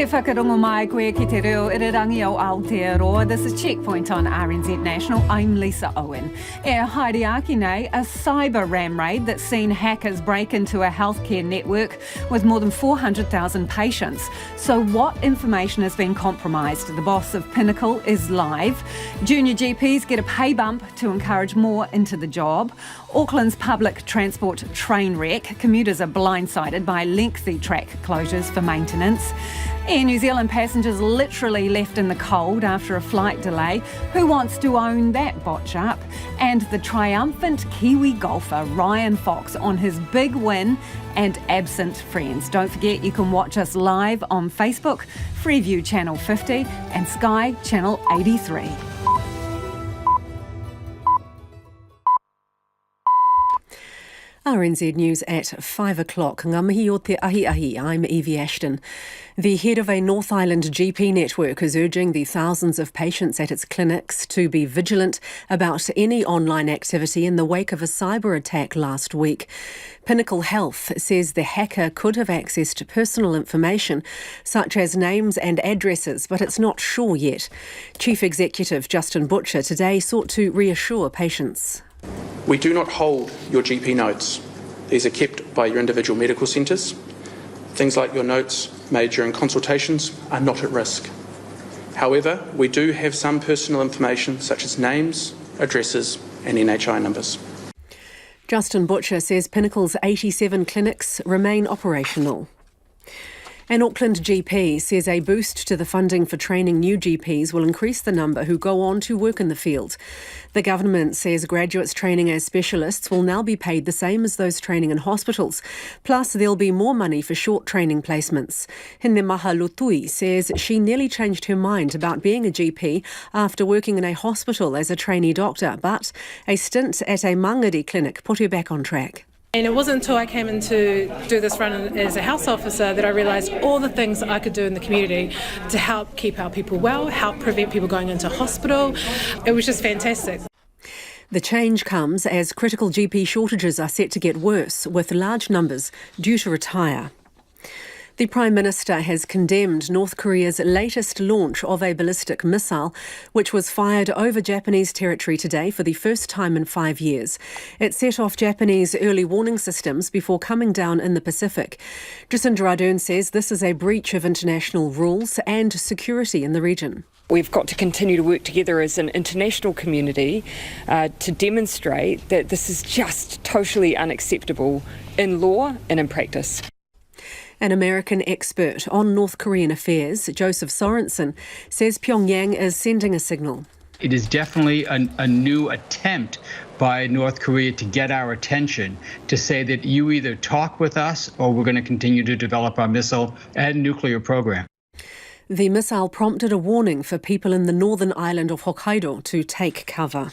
Te whakarongo mai koe ki te reo irirangi o Aotearoa. This is Checkpoint on RNZ National. I'm Lisa Owen. E haere aki nei, a cyber ram raid that's seen hackers break into a healthcare network with more than 400,000 patients. So what information has been compromised? The boss of Pinnacle is live. Junior GPs get a pay bump to encourage more into the job. Auckland's public transport train wreck. Commuters are blindsided by lengthy track closures for maintenance. Air New Zealand passengers literally left in the cold after a flight delay. Who wants to own that botch up? And the triumphant Kiwi golfer Ryan Fox on his big win and absent friends. Don't forget you can watch us live on Facebook, Freeview Channel 50 and Sky Channel 83. RNZ News at 5 o'clock. Ngā mihi o te ahi, I'm Evie Ashton. The head of a North Island GP network is urging the thousands of patients at its clinics to be vigilant about any online activity in the wake of a cyber attack last week. Pinnacle Health says the hacker could have accessed personal information such as names and addresses, but it's not sure yet. Chief Executive Justin Butcher today sought to reassure patients. We do not hold your GP notes. These are kept by your individual medical centres. Things like your notes made during consultations are not at risk. However, we do have some personal information such as names, addresses and NHI numbers. Justin Butcher says Pinnacle's 87 clinics remain operational. An Auckland GP says a boost to the funding for training new GPs will increase the number who go on to work in the field. The government says graduates training as specialists will now be paid the same as those training in hospitals. Plus, there'll be more money for short training placements. Hine Maha Lutui says she nearly changed her mind about being a GP after working in a hospital as a trainee doctor, but a stint at a mangere clinic put her back on track. And it wasn't until I came in to do this run as a health officer that I realised all the things that I could do in the community to help keep our people well, help prevent people going into hospital. It was just fantastic. The change comes as critical GP shortages are set to get worse, with large numbers due to retire. The Prime Minister has condemned North Korea's latest launch of a ballistic missile, which was fired over Japanese territory today for the first time in 5 years. It set off Japanese early warning systems before coming down in the Pacific. Jacinda Ardern says this is a breach of international rules and security in the region. We've got to continue to work together as an international community to demonstrate that this is just totally unacceptable in law and in practice. An American expert on North Korean affairs, Joseph Sorensen, says Pyongyang is sending a signal. It is definitely a new attempt by North Korea to get our attention, to say that you either talk with us or we're going to continue to develop our missile and nuclear program. The missile prompted a warning for people in the northern island of Hokkaido to take cover.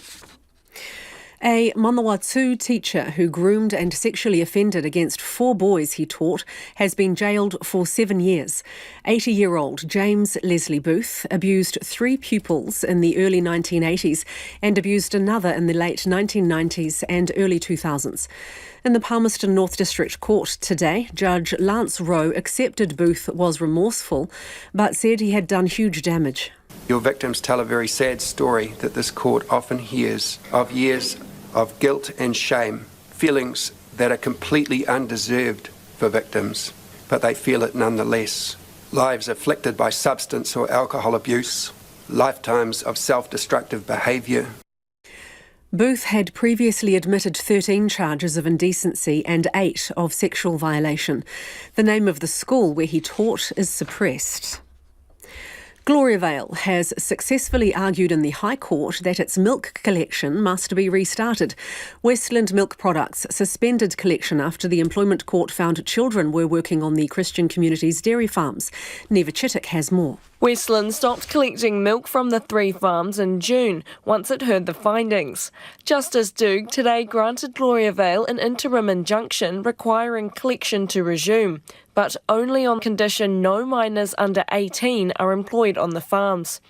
A Manawatu teacher who groomed and sexually offended against 4 boys he taught has been jailed for 7 years. 80-year-old James Leslie Booth abused 3 pupils in the early 1980s and abused another in the late 1990s and early 2000s. In the Palmerston North District Court today, Judge Lance Rowe accepted Booth was remorseful but said he had done huge damage. Your victims tell a very sad story that this court often hears of years of guilt and shame, feelings that are completely undeserved for victims, but they feel it nonetheless. Lives afflicted by substance or alcohol abuse, lifetimes of self-destructive behaviour. Booth had previously admitted 13 charges of indecency and 8 of sexual violation. The name of the school where he taught is suppressed. Gloriavale has successfully argued in the High Court that its milk collection must be restarted. Westland Milk Products suspended collection after the Employment Court found children were working on the Christian community's dairy farms. Neva Chittick has more. Westland stopped collecting milk from the 3 farms in June, once it heard the findings. Justice Doog today granted Gloriavale an interim injunction requiring collection to resume, but only on condition no minors under 18 are employed on the farms.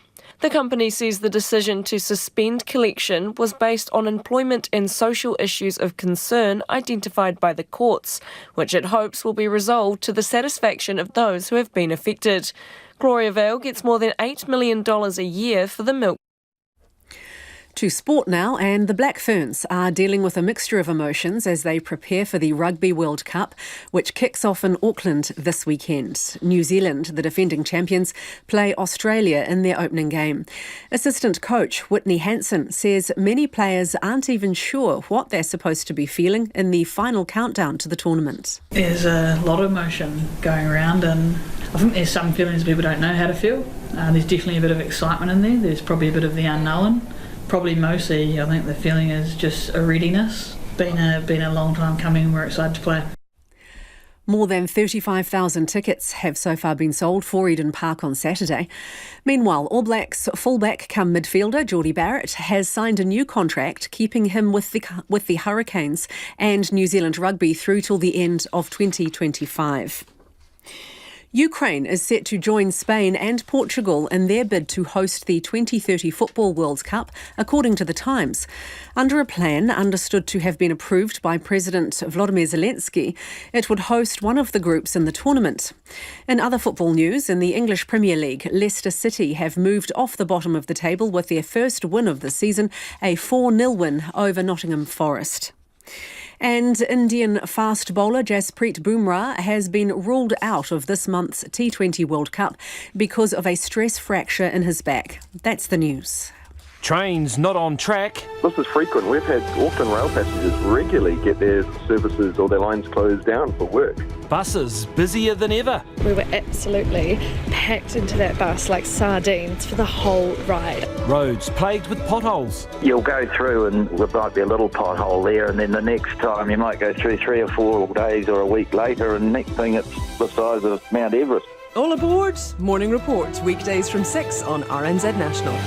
The company says the decision to suspend collection was based on employment and social issues of concern identified by the courts, which it hopes will be resolved to the satisfaction of those who have been affected. Gloria Vale gets more than $8 million a year for the milk. To sport now, and the Black Ferns are dealing with a mixture of emotions as they prepare for the Rugby World Cup, which kicks off in Auckland this weekend. New Zealand, the defending champions, play Australia in their opening game. Assistant coach Whitney Hansen says many players aren't even sure what they're supposed to be feeling in the final countdown to the tournament. There's a lot of emotion going around, and I think there's some feelings people don't know how to feel. There's definitely a bit of excitement in there. There's probably a bit of the unknown. Probably mostly, I think the feeling is just a readiness. Been a long time coming, and we're excited to play. More than 35,000 tickets have so far been sold for Eden Park on Saturday. Meanwhile, All Blacks fullback come midfielder Jordie Barrett has signed a new contract, keeping him with the Hurricanes and New Zealand Rugby through till the end of 2025. Ukraine is set to join Spain and Portugal in their bid to host the 2030 Football World Cup, according to The Times. Under a plan understood to have been approved by President Volodymyr Zelensky, it would host one of the groups in the tournament. In other football news, in the English Premier League, Leicester City have moved off the bottom of the table with their first win of the season, a 4-0 win over Nottingham Forest. And Indian fast bowler Jasprit Bumrah has been ruled out of this month's T20 World Cup because of a stress fracture in his back. That's the news. Trains not on track. This is frequent. We've had Auckland rail passengers regularly get their services or their lines closed down for work. Buses busier than ever. We were absolutely packed into that bus like sardines for the whole ride. Roads plagued with potholes. You'll go through and there might be a little pothole there, and then the next time you might go through 3 or 4 days or a week later, and next thing it's the size of Mount Everest. All aboard! Morning Report, weekdays from 6 on RNZ National.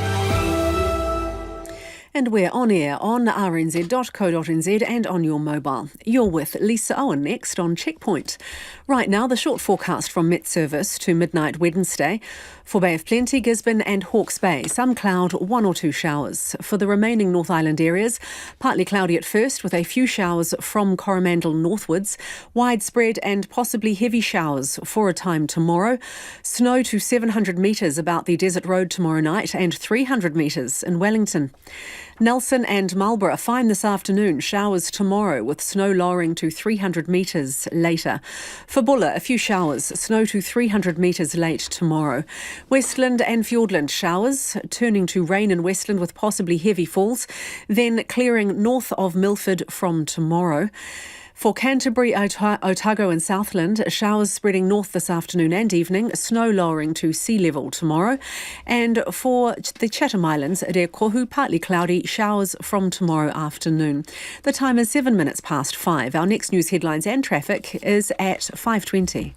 And we're on air on rnz.co.nz and on your mobile. You're with Lisa Owen next on Checkpoint. Right now, the short forecast from Met Service to midnight Wednesday. For Bay of Plenty, Gisborne and Hawke's Bay, some cloud, 1 or 2 showers. For the remaining North Island areas, partly cloudy at first with a few showers from Coromandel northwards. Widespread and possibly heavy showers for a time tomorrow. Snow to 700 metres about the Desert Road tomorrow night and 300 metres in Wellington. Nelson and Marlborough fine this afternoon. Showers tomorrow with snow lowering to 300 metres later. For Bulla, a few showers. Snow to 300 metres late tomorrow. Westland and Fiordland showers, turning to rain in Westland with possibly heavy falls. Then clearing north of Milford from tomorrow. For Canterbury, Otago and Southland, showers spreading north this afternoon and evening, snow lowering to sea level tomorrow. And for the Chatham Islands, Rekohu, partly cloudy, showers from tomorrow afternoon. The time is 7 minutes past 5. Our next news headlines and traffic is at 5:20.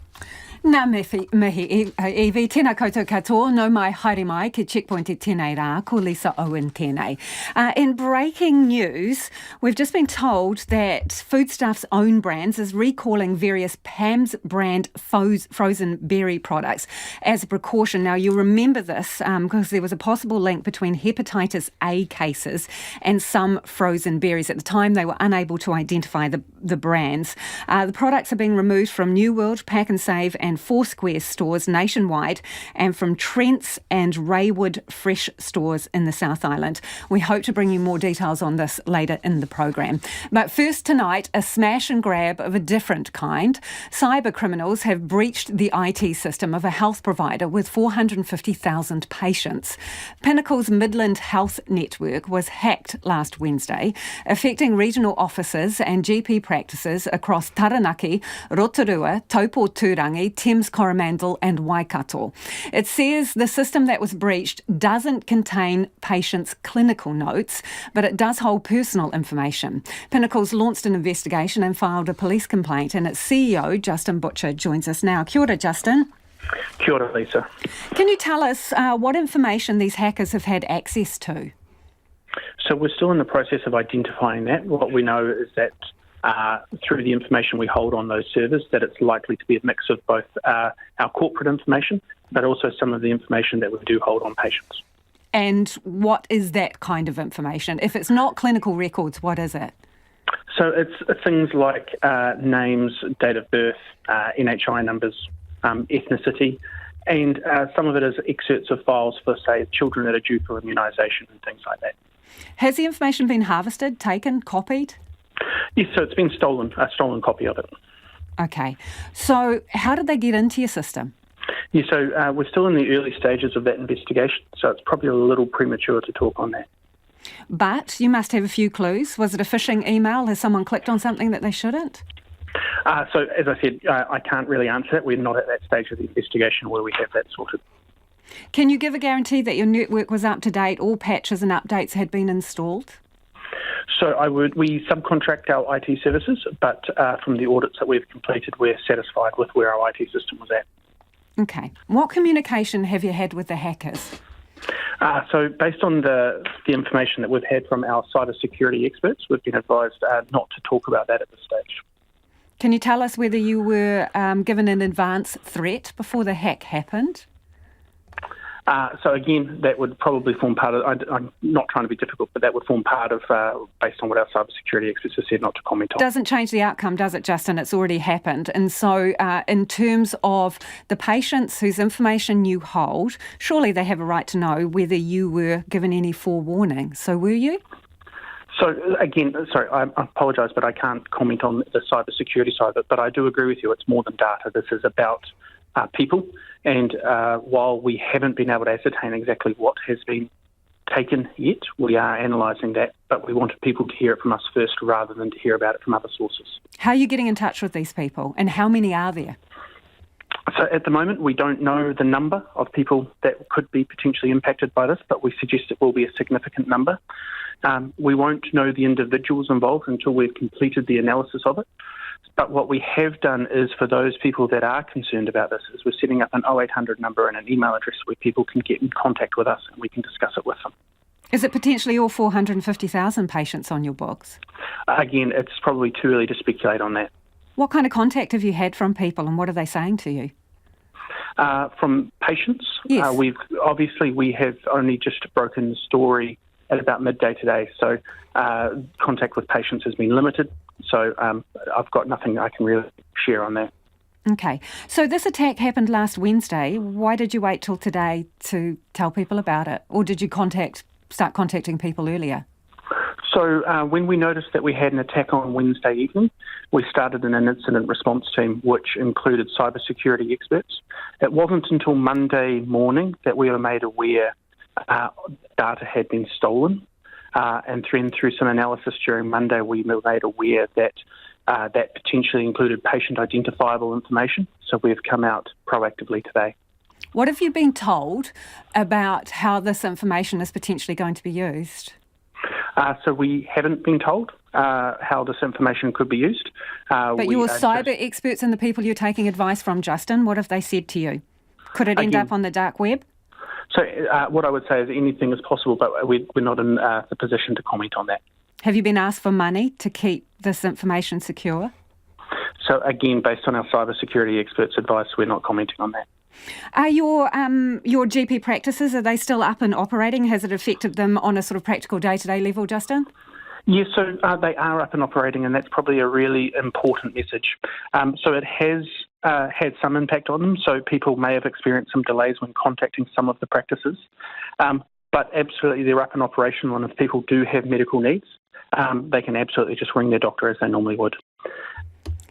Nā mihi, Evie, tēnā koutou katoa, no mai haere mai ki Checkpoint e tēnei rā, ko Lisa Owen tēnei. In breaking news, we've just been told that Foodstuff's own brands is recalling various Pam's brand frozen berry products as a precaution. Now, you'll remember this because there was a possible link between hepatitis A cases and some frozen berries. At the time, they were unable to identify the brands. The products are being removed from New World, Pack and Save and Foursquare stores nationwide and from Trent's and Raywood Fresh stores in the South Island. We hope to bring you more details on this later in the program. But first tonight, a smash and grab of a different kind. Cyber criminals have breached the IT system of a health provider with 450,000 patients. Pinnacle's Midland Health Network was hacked last Wednesday, affecting regional offices and GP practices across Taranaki, Rotorua, Taupo-Turangi, Thames Coromandel and Waikato. It says the system that was breached doesn't contain patients' clinical notes, but it does hold personal information. Pinnacle's launched an investigation and filed a police complaint, and its CEO, Justin Butcher, joins us now. Kia ora, Justin. Kia ora, Lisa. Can you tell us what information these hackers have had access to? So we're still in the process of identifying that. What we know is that through the information we hold on those servers, that it's likely to be a mix of both our corporate information, but also some of the information that we do hold on patients. And what is that kind of information? If it's not clinical records, what is it? So it's things like names, date of birth, NHI numbers, ethnicity, And some of it is excerpts of files for, say, children that are due for immunisation and things like that. Has the information been harvested, taken, copied? Yes, so it's been stolen, a stolen copy of it. Okay. So how did they get into your system? Yeah, so we're still in the early stages of that investigation, so it's probably a little premature to talk on that. But you must have a few clues. Was it a phishing email? Has someone clicked on something that they shouldn't? So, as I said, I can't really answer that. We're not at that stage of the investigation where we have that sorted. Can you give a guarantee that your network was up to date, all patches and updates had been installed? So we subcontract our IT services, but from the audits that we've completed, we're satisfied with where our IT system was at. Okay. What communication have you had with the hackers? So based on the information that we've had from our cybersecurity experts, we've been advised not to talk about that at this stage. Can you tell us whether you were given an advance threat before the hack happened? So again, that would probably form part of, I'm not trying to be difficult, but that would form part of, based on what our cybersecurity experts have said, not to comment on. Doesn't change the outcome, does it, Justin? It's already happened. And so in terms of the patients whose information you hold, surely they have a right to know whether you were given any forewarning. So were you? So again, sorry, I apologise, but I can't comment on the cybersecurity side of it, but I do agree with you. It's more than data. This is about people. And while we haven't been able to ascertain exactly what has been taken yet, we are analysing that, but we wanted people to hear it from us first rather than to hear about it from other sources. How are you getting in touch with these people, and how many are there? So at the moment, we don't know the number of people that could be potentially impacted by this, but we suggest it will be a significant number. We won't know the individuals involved until we've completed the analysis of it. But what we have done is, for those people that are concerned about this, is we're setting up an 0800 number and an email address where people can get in contact with us and we can discuss it with them. Is it potentially all 450,000 patients on your books? Again, it's probably too early to speculate on that. What kind of contact have you had from people, and what are they saying to you? From patients? Yes. We have only just broken the story at about midday today, so contact with patients has been limited. So I've got nothing I can really share on that. Okay. So this attack happened last Wednesday. Why did you wait till today to tell people about it? Or did you start contacting people earlier? So when we noticed that we had an attack on Wednesday evening, we started an incident response team which included cybersecurity experts. It wasn't until Monday morning that we were made aware data had been stolen. And through some analysis during Monday, we were made aware that that potentially included patient identifiable information. So we've come out proactively today. What have you been told about how this information is potentially going to be used? So we haven't been told how this information could be used. But your cyber experts and the people you're taking advice from, Justin, what have they said to you? Could it end up on the dark web? So what I would say is anything is possible, but we're not in the position to comment on that. Have you been asked for money to keep this information secure? So again, based on our cybersecurity experts' advice, we're not commenting on that. Are your GP practices, are they still up and operating? Has it affected them on a sort of practical day-to-day level, Justin? Yes, so they are up and operating, and that's probably a really important message. So it has had some impact on them, so people may have experienced some delays when contacting some of the practices. But absolutely, they're up and operational, and if people do have medical needs, they can absolutely just ring their doctor as they normally would.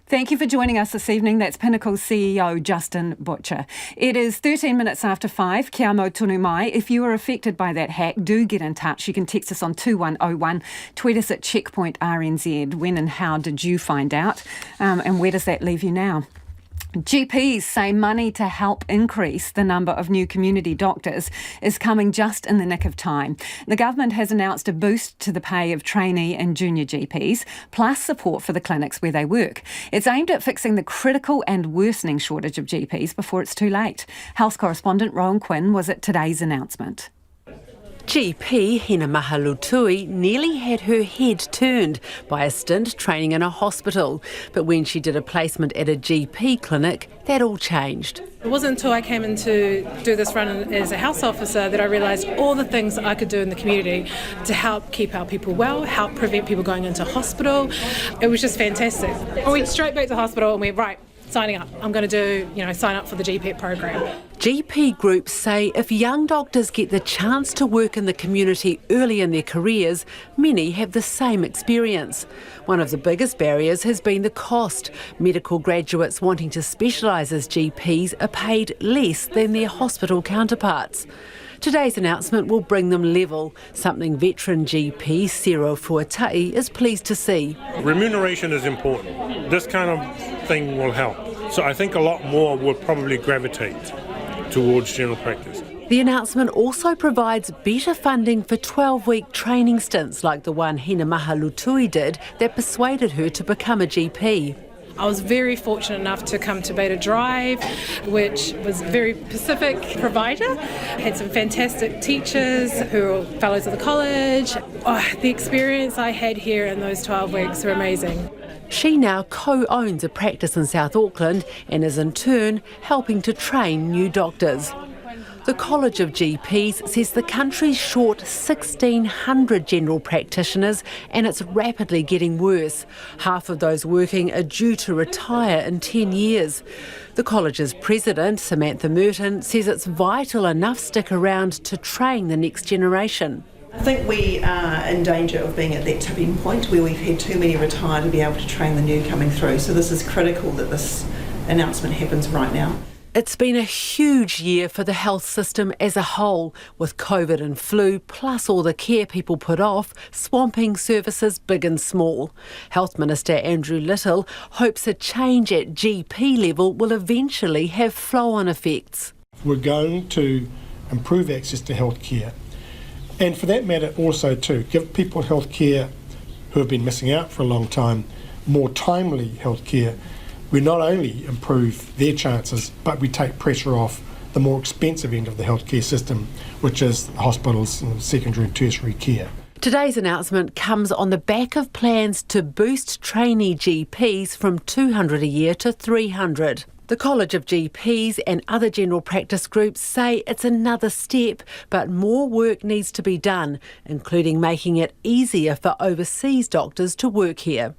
Thank you for joining us this evening. That's Pinnacle's CEO, Justin Butcher. It is 13 minutes after 5. Kia mau tunu mai. If you are affected by that hack, do get in touch. You can text us on 2101, tweet us at Checkpoint RNZ. When and how did you find out? And where does that leave you now? GPs say money to help increase the number of new community doctors is coming just in the nick of time. The government has announced a boost to the pay of trainee and junior GPs, plus support for the clinics where they work. It's aimed at fixing the critical and worsening shortage of GPs before it's too late. Health correspondent Rowan Quinn was at today's announcement. GP Hina Mahalutui nearly had her head turned by a stint training in a hospital. But when she did a placement at a GP clinic, that all changed. It wasn't until I came in to do this run as a house officer that I realised all the things I could do in the community to help keep our people well, help prevent people going into hospital. It was just fantastic. I went straight back to hospital and went, right, signing up. I'm going to sign up for the GP program. GP groups say if young doctors get the chance to work in the community early in their careers, many have the same experience. One of the biggest barriers has been the cost. Medical graduates wanting to specialise as GPs are paid less than their hospital counterparts. Today's announcement will bring them level, something veteran GP Ciro Fuatai is pleased to see. Remuneration is important. This kind of thing will help. So I think a lot more will probably gravitate towards general practice. The announcement also provides better funding for 12-week training stints like the one Hina Mahalutui did that persuaded her to become a GP. I was very fortunate enough to come to Beta Drive, which was a very Pacific provider. Had some fantastic teachers who were fellows of the college. The experience I had here in those 12 weeks were amazing. She now co-owns a practice in South Auckland and is in turn helping to train new doctors. The College of GPs says the country's short 1,600 general practitioners and it's rapidly getting worse. Half of those working are due to retire in 10 years. The college's president, Samantha Merton, says it's vital enough stick around to train the next generation. I think we are in danger of being at that tipping point where we've had too many retire to be able to train the new coming through. So this is critical that this announcement happens right now. It's been a huge year for the health system as a whole, with COVID and flu, plus all the care people put off, swamping services big and small. Health Minister Andrew Little hopes a change at GP level will eventually have flow-on effects. We're going to improve access to health care, and for that matter also to give people health care who have been missing out for a long time more timely health care. We not only improve their chances, but we take pressure off the more expensive end of the healthcare system, which is hospitals and secondary and tertiary care. Today's announcement comes on the back of plans to boost trainee GPs from 200 a year to 300. The College of GPs and other general practice groups say it's another step, but more work needs to be done, including making it easier for overseas doctors to work here.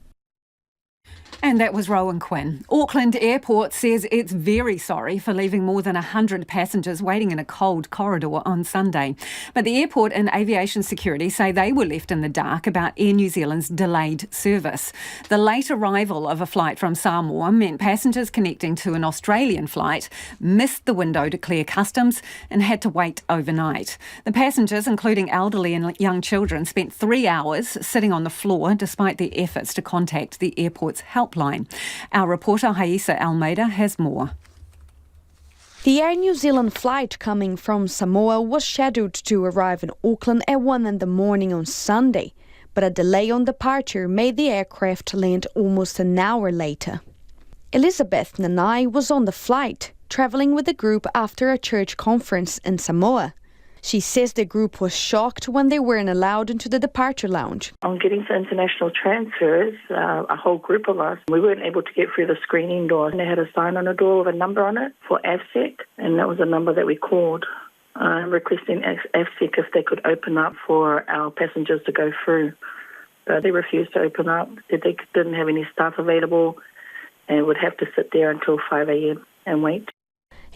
And that was Rowan Quinn. Auckland Airport says it's very sorry for leaving more than 100 passengers waiting in a cold corridor on Sunday. But the airport and aviation security say they were left in the dark about Air New Zealand's delayed service. The late arrival of a flight from Samoa meant passengers connecting to an Australian flight missed the window to clear customs and had to wait overnight. The passengers, including elderly and young children, spent 3 hours sitting on the floor despite their efforts to contact the airport's helpline. Our reporter Haisa Almeida has more. The Air New Zealand flight coming from Samoa was scheduled to arrive in Auckland at 1 a.m. on Sunday, but a delay on departure made the aircraft land almost an hour later. Elizabeth Nanai was on the flight, travelling with the group after a church conference in Samoa. She says the group was shocked when they weren't allowed into the departure lounge. On getting to international transfers, a whole group of us, we weren't able to get through the screening door. And they had a sign on the door with a number on it for AFSEC, and that was the number that we called, requesting AFSEC if they could open up for our passengers to go through. But they refused to open up, said they didn't have any staff available and would have to sit there until 5 a.m. and wait.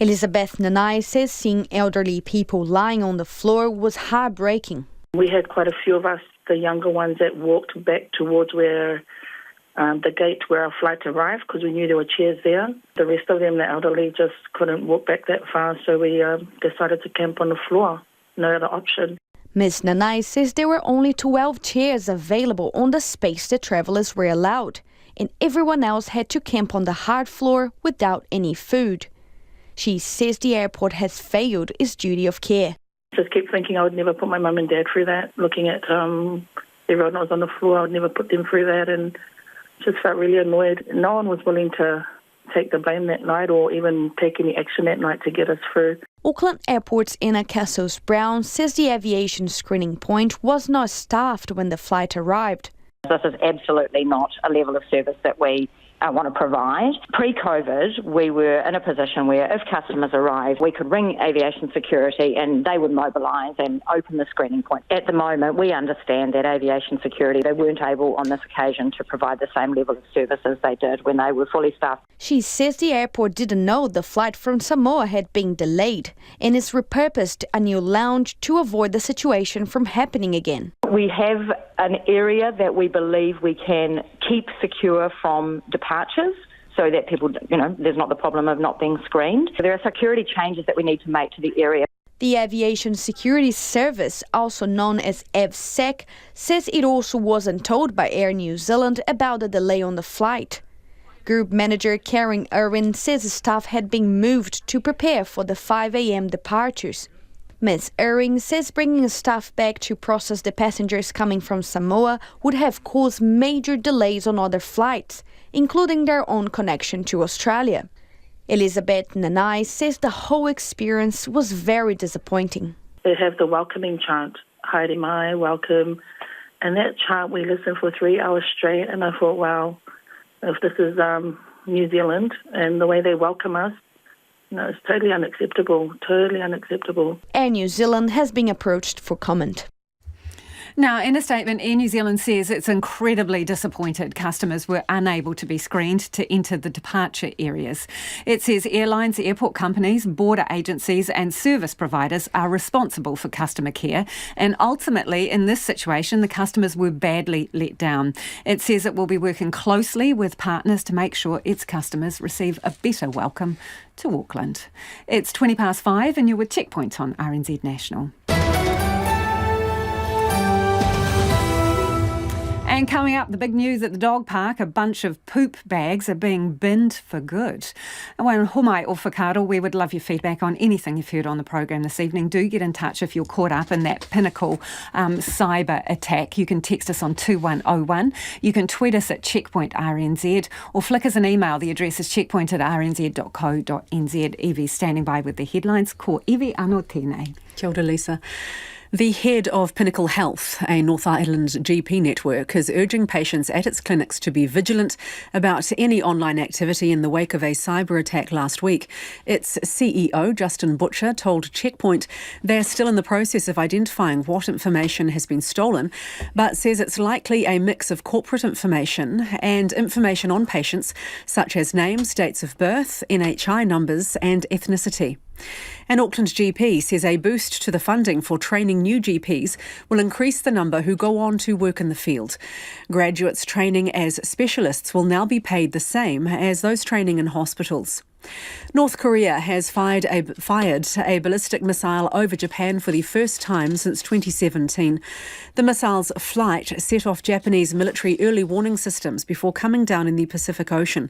Elizabeth Nanai says seeing elderly people lying on the floor was heartbreaking. We had quite a few of us, the younger ones, that walked back towards where the gate where our flight arrived because we knew there were chairs there. The rest of them, the elderly, just couldn't walk back that far, so we decided to camp on the floor. No other option. Ms. Nanai says there were only 12 chairs available on the space the travellers were allowed, and everyone else had to camp on the hard floor without any food. She says the airport has failed its duty of care. Just keep thinking I would never put my mum and dad through that. Looking at everyone that was on the floor, I would never put them through that, and just felt really annoyed. No one was willing to take the blame that night or even take any action that night to get us through. Auckland Airport's Anna Cassos-Brown says the aviation screening point was not staffed when the flight arrived. This is absolutely not a level of service that we want to provide. Pre-COVID, we were in a position where if customers arrived, we could ring aviation security and they would mobilise and open the screening point. At the moment, we understand that aviation security, they weren't able on this occasion to provide the same level of service as they did when they were fully staffed. She says the airport didn't know the flight from Samoa had been delayed and has repurposed a new lounge to avoid the situation from happening again. We have an area that we believe we can keep secure from departures so that people, there's not the problem of not being screened. There are security changes that we need to make to the area. The Aviation Security Service, also known as AvSec, says it also wasn't told by Air New Zealand about the delay on the flight. Group Manager Karen Irwin says the staff had been moved to prepare for the 5 a.m. departures. Ms. Irwin says bringing staff back to process the passengers coming from Samoa would have caused major delays on other flights, including their own connection to Australia. Elizabeth Nanai says the whole experience was very disappointing. They have the welcoming chant, Haere mai, welcome, and that chant we listened for 3 hours straight, and I thought, wow, if this is New Zealand and the way they welcome us, it's totally unacceptable, Air New Zealand has been approached for comment. Now, in a statement, Air New Zealand says it's incredibly disappointed customers were unable to be screened to enter the departure areas. It says airlines, airport companies, border agencies and service providers are responsible for customer care, and ultimately in this situation the customers were badly let down. It says it will be working closely with partners to make sure its customers receive a better welcome to Auckland. It's 5:20 and you're with Checkpoint on RNZ National. And coming up, the big news at the dog park, a bunch of poop bags are being binned for good. Well, homai o whakaaro, we would love your feedback on anything you've heard on the program this evening. Do get in touch if you're caught up in that Pinnacle cyber attack. You can text us on 2101. You can tweet us at Checkpoint RNZ or flick us an email. The address is checkpoint@rnz.co.nz. Evie's standing by with the headlines. Ko Evie anō tēnei. Kia ora, Lisa. The head of Pinnacle Health, a North Island GP network, is urging patients at its clinics to be vigilant about any online activity in the wake of a cyber attack last week. Its CEO, Justin Butcher, told Checkpoint they're still in the process of identifying what information has been stolen, but says it's likely a mix of corporate information and information on patients, such as names, dates of birth, NHI numbers and ethnicity. An Auckland GP says a boost to the funding for training new GPs will increase the number who go on to work in the field. Graduates training as specialists will now be paid the same as those training in hospitals. North Korea has fired a ballistic missile over Japan for the first time since 2017. The missile's flight set off Japanese military early warning systems before coming down in the Pacific Ocean.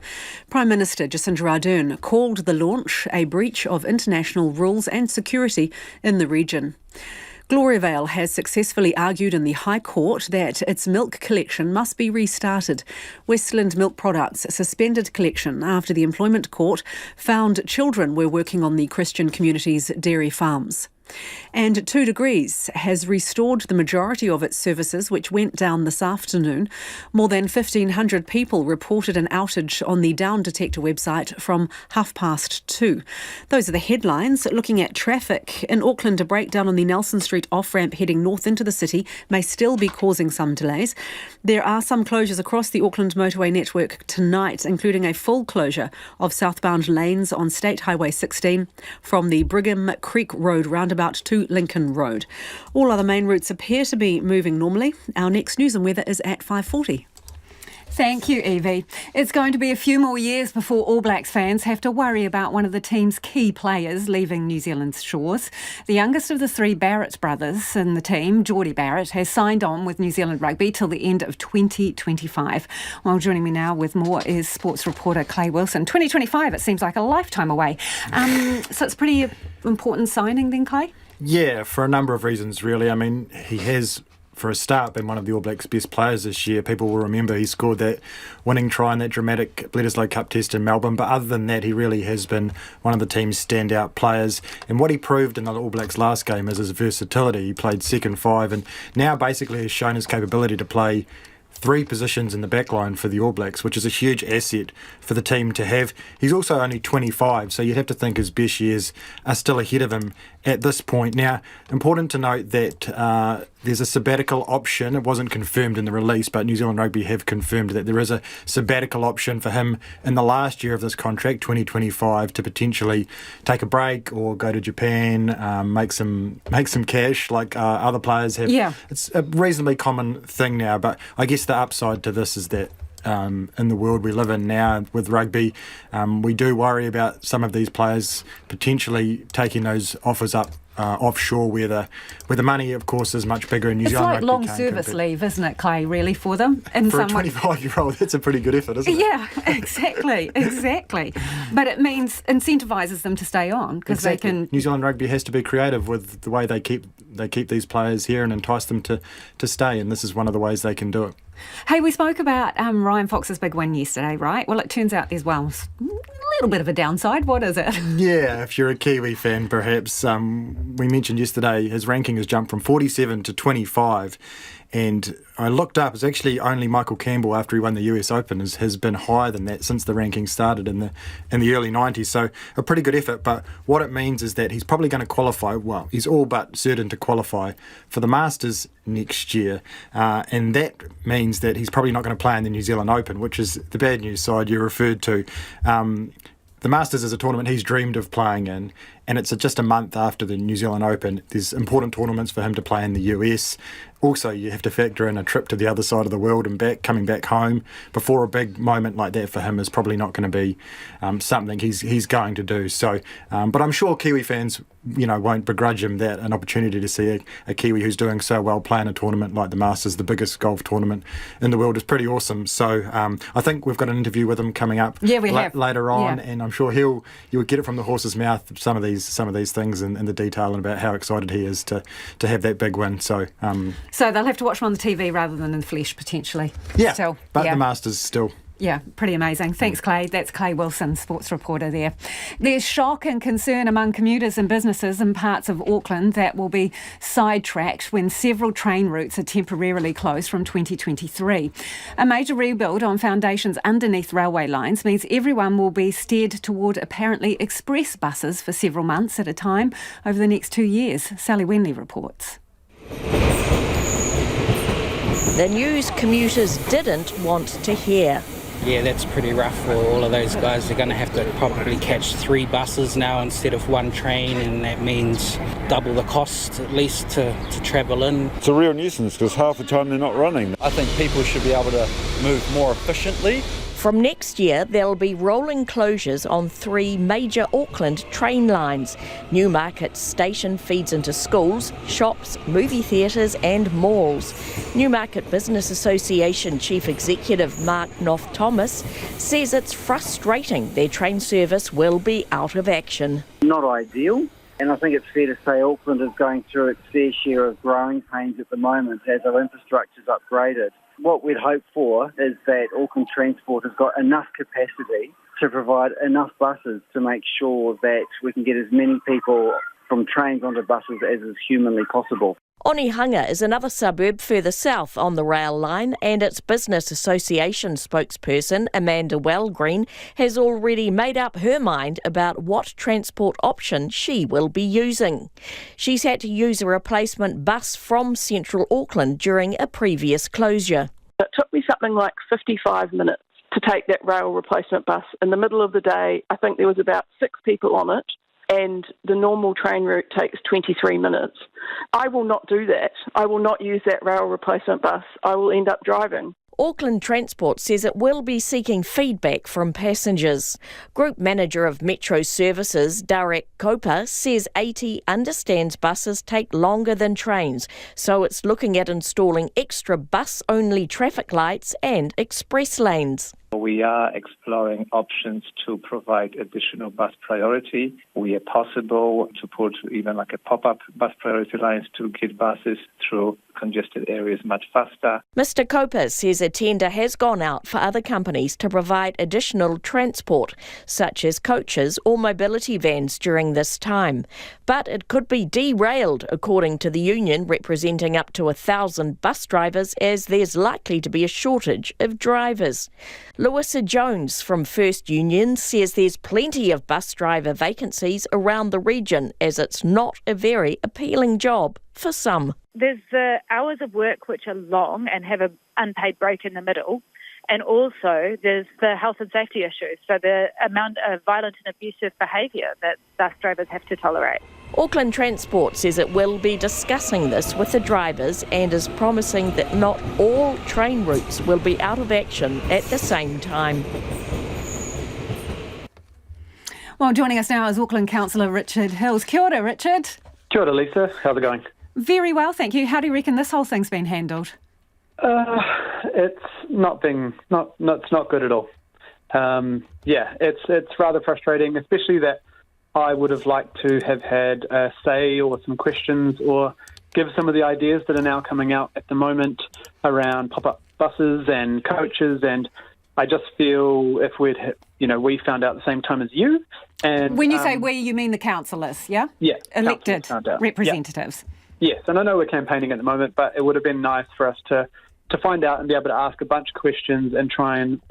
Prime Minister Jacinda Ardern called the launch a breach of international rules and security in the region. Gloriavale has successfully argued in the High Court that its milk collection must be restarted. Westland Milk Products suspended collection after the Employment Court found children were working on the Christian community's dairy farms. And 2 Degrees has restored the majority of its services, which went down this afternoon. More than 1,500 people reported an outage on the Down Detector website from 2:30. Those are the headlines. Looking at traffic, in Auckland, a breakdown on the Nelson Street off-ramp heading north into the city may still be causing some delays. There are some closures across the Auckland motorway network tonight, including a full closure of southbound lanes on State Highway 16 from the Brigham Creek Road roundabout to Lincoln Road. All other main routes appear to be moving normally. Our next news and weather is at 5:40. Thank you, Evie. It's going to be a few more years before All Blacks fans have to worry about one of the team's key players leaving New Zealand's shores. The youngest of the 3 Barrett brothers in the team, Geordie Barrett, has signed on with New Zealand Rugby till the end of 2025. Well, joining me now with more is sports reporter Clay Wilson. 2025, it seems like a lifetime away. So it's a pretty important signing then, Clay? Yeah, for a number of reasons, really. I mean, he has, for a start, been one of the All Blacks' best players this year. People will remember he scored that winning try in that dramatic Bledisloe Cup test in Melbourne. But other than that, he really has been one of the team's standout players. And what he proved in the All Blacks' last game is his versatility. He played second 5 and now basically has shown his capability to play 3 positions in the backline for the All Blacks, which is a huge asset for the team to have. He's also only 25, so you'd have to think his best years are still ahead of him at this point. Now, important to note that there's a sabbatical option. It wasn't confirmed in the release, but New Zealand Rugby have confirmed that there is a sabbatical option for him in the last year of this contract, 2025, to potentially take a break or go to Japan, make some cash like other players have. Yeah. It's a reasonably common thing now, but I guess the upside to this is that in the world we live in now with rugby, we do worry about some of these players potentially taking those offers up offshore where the money, of course, is much bigger in New Zealand. It's like long service leave, isn't it, Clay, really, for them? For a 25-year-old, that's a pretty good effort, isn't it? Yeah, exactly. But it means incentivises them to stay on because they can... New Zealand Rugby has to be creative with the way they keep these players here and entice them to stay, and this is one of the ways they can do it. Hey, we spoke about Ryan Fox's big win yesterday, right? Well, it turns out there's a little bit of a downside. What is it? Yeah, if you're a Kiwi fan, perhaps. We mentioned yesterday his ranking has jumped from 47 to 25. And I looked up, it's actually only Michael Campbell, after he won the US Open, has been higher than that since the ranking started in the early 90s. So a pretty good effort. But what it means is that he's probably going to qualify, well, he's all but certain to qualify for the Masters next year. And that means that he's probably not going to play in the New Zealand Open, which is the bad news side you referred to. The Masters is a tournament he's dreamed of playing in, and it's just a month after the New Zealand Open. There's important tournaments for him to play in the US. Also, you have to factor in a trip to the other side of the world and coming back home before a big moment like that for him is probably not going to be something he's going to do. So, but I'm sure Kiwi fans, won't begrudge him that an opportunity to see a Kiwi who's doing so well play in a tournament like the Masters, the biggest golf tournament in the world, is pretty awesome. So, I think we've got an interview with him coming up later on, and I'm sure you would get it from the horse's mouth some of these things and the detail and about how excited he is to have that big win. So they'll have to watch him on the TV rather than in the flesh, potentially. Yeah, so, but the Masters still. Yeah, pretty amazing. Thanks, Clay. That's Clay Wilson, sports reporter there. There's shock and concern among commuters and businesses in parts of Auckland that will be sidetracked when several train routes are temporarily closed from 2023. A major rebuild on foundations underneath railway lines means everyone will be steered toward apparently express buses for several months at a time over the next 2 years. Sally Wenley reports. The news commuters didn't want to hear. Yeah, that's pretty rough for all of those guys. They're going to have to probably catch 3 buses now instead of 1 train, and that means double the cost at least to travel in. It's a real nuisance because half the time they're not running. I think people should be able to move more efficiently. From next year, there'll be rolling closures on 3 major Auckland train lines. Newmarket Station feeds into schools, shops, movie theatres and malls. Newmarket Business Association Chief Executive Mark Knopf Thomas says it's frustrating their train service will be out of action. Not ideal. And I think it's fair to say Auckland is going through its fair share of growing pains at the moment as our infrastructure is upgraded. What we'd hope for is that Auckland Transport has got enough capacity to provide enough buses to make sure that we can get as many people from trains onto buses as is humanly possible. Onehunga is another suburb further south on the rail line, and its Business Association spokesperson, Amanda Wellgreen, has already made up her mind about what transport option she will be using. She's had to use a replacement bus from central Auckland during a previous closure. It took me something like 55 minutes to take that rail replacement bus. In the middle of the day, I think there was about 6 people on it, and the normal train route takes 23 minutes. I will not do that. I will not use that rail replacement bus. I will end up driving. Auckland Transport says it will be seeking feedback from passengers. Group Manager of Metro Services, Darek Kopa, says 80 understands buses take longer than trains, so it's looking at installing extra bus-only traffic lights and express lanes. We are exploring options to provide additional bus priority. We are possible to put even like a pop-up bus priority lines to get buses through congested areas much faster. Mr Coper says a tender has gone out for other companies to provide additional transport, such as coaches or mobility vans during this time. But it could be derailed, according to the union representing up to 1,000 bus drivers, as there's likely to be a shortage of drivers. Louisa Jones from First Union says there's plenty of bus driver vacancies around the region, as it's not a very appealing job for some. There's the hours of work which are long and have an unpaid break in the middle, and also there's the health and safety issues, so the amount of violent and abusive behaviour that bus drivers have to tolerate. Auckland Transport says it will be discussing this with the drivers and is promising that not all train routes will be out of action at the same time. Well, joining us now is Auckland Councillor Richard Hills. Kia ora, Richard. Kia ora, Lisa. How's it going? Very well, thank you. How do you reckon this whole thing's been handled? It's not good at all. It's rather frustrating, especially that I would have liked to have had a say or some questions or give some of the ideas that are now coming out at the moment around pop-up buses and coaches, and I just feel if we found out at the same time as you. And when you say we, you mean the councillors, yeah? Yeah. Elected representatives. Yeah. Yes, and I know we're campaigning at the moment, but it would have been nice for us to find out and be able to ask a bunch of questions and try and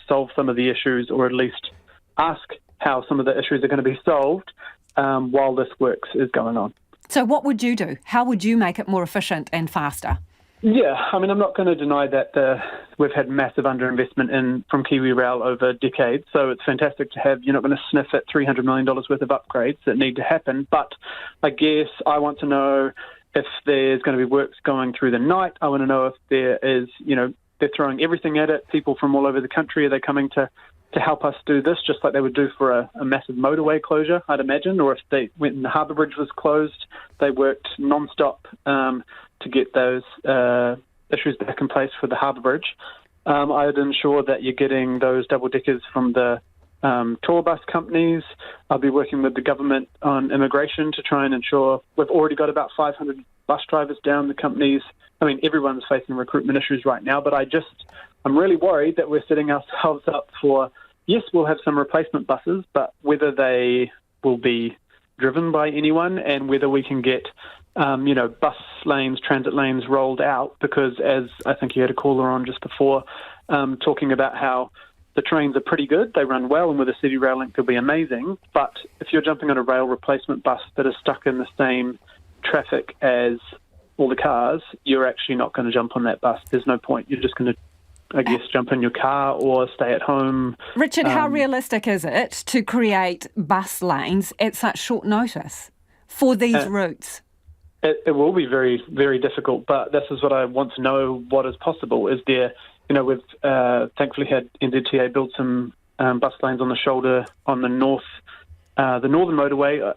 solve some of the issues, or at least ask how some of the issues are going to be solved while this work is going on. So what would you do? How would you make it more efficient and faster? Yeah, I mean, I'm not going to deny that we've had massive underinvestment from Kiwi Rail over decades, so it's fantastic to have, you're not going to sniff at $300 million worth of upgrades that need to happen, but I guess I want to know if there's going to be works going through the night. I want to know if there is, they're throwing everything at it. People from all over the country, are they coming to help us do this, just like they would do for a massive motorway closure, I'd imagine, or if when the harbour bridge was closed, they worked non-stop to get those issues back in place for the harbour bridge. I'd ensure that you're getting those double-deckers from the tour bus companies. I'll be working with the government on immigration to try and ensure we've already got about 500 bus drivers down the companies. I mean, everyone's facing recruitment issues right now, but I'm really worried that we're setting ourselves up for, yes, we'll have some replacement buses, but whether they will be driven by anyone and whether we can get, bus lanes, transit lanes rolled out, because as I think you had a caller on just before, talking about how the trains are pretty good, they run well, and with a city rail link they'll be amazing, but if you're jumping on a rail replacement bus that is stuck in the same traffic as all the cars, you're actually not going to jump on that bus. There's no point. You're just going to, I guess, jump in your car or stay at home. Richard, how realistic is it to create bus lanes at such short notice for these routes? It will be very, very difficult, but this is what I want to know, what is possible. Is there, we've thankfully had NZTA build some bus lanes on the shoulder on the northern motorway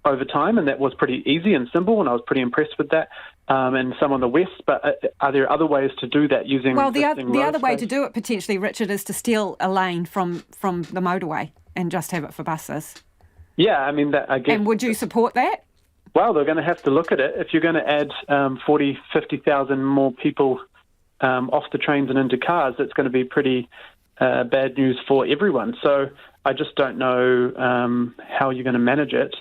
over time, and that was pretty easy and simple, and I was pretty impressed with that. And some on the west, but are there other ways to do that using? Well, the other way to do it potentially, Richard, is to steal a lane from the motorway and just have it for buses. Yeah, I mean, that, I guess. And would you support that? Well, they're going to have to look at it. If you're going to add 50,000 more people off the trains and into cars, it's going to be pretty bad news for everyone. So I just don't know how you're going to manage it.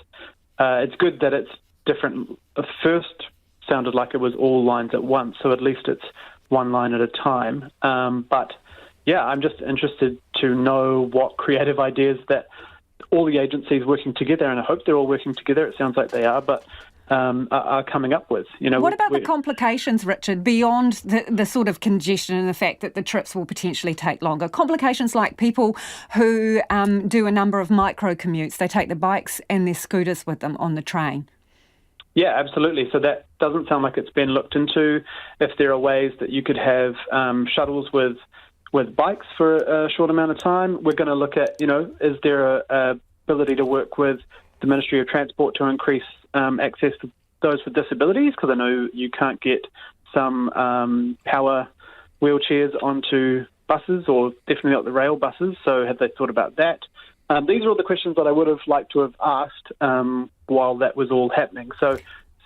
It's good that it's different. At first sounded like it was all lines at once, so at least it's one line at a time. But yeah, I'm just interested to know what creative ideas that all the agencies working together, and I hope they're all working together, it sounds like they are, but are coming up with. What about the complications, Richard, beyond the sort of congestion and the fact that the trips will potentially take longer? Complications like people who do a number of micro commutes. They take their bikes and their scooters with them on the train. Yeah, absolutely. So that doesn't sound like it's been looked into. If there are ways that you could have shuttles with bikes for a short amount of time, we're going to look at, is there a ability to work with the Ministry of Transport to increase access to those with disabilities? Because I know you can't get some power wheelchairs onto buses, or definitely not the rail buses. So have they thought about that? These are all the questions that I would have liked to have asked while that was all happening. So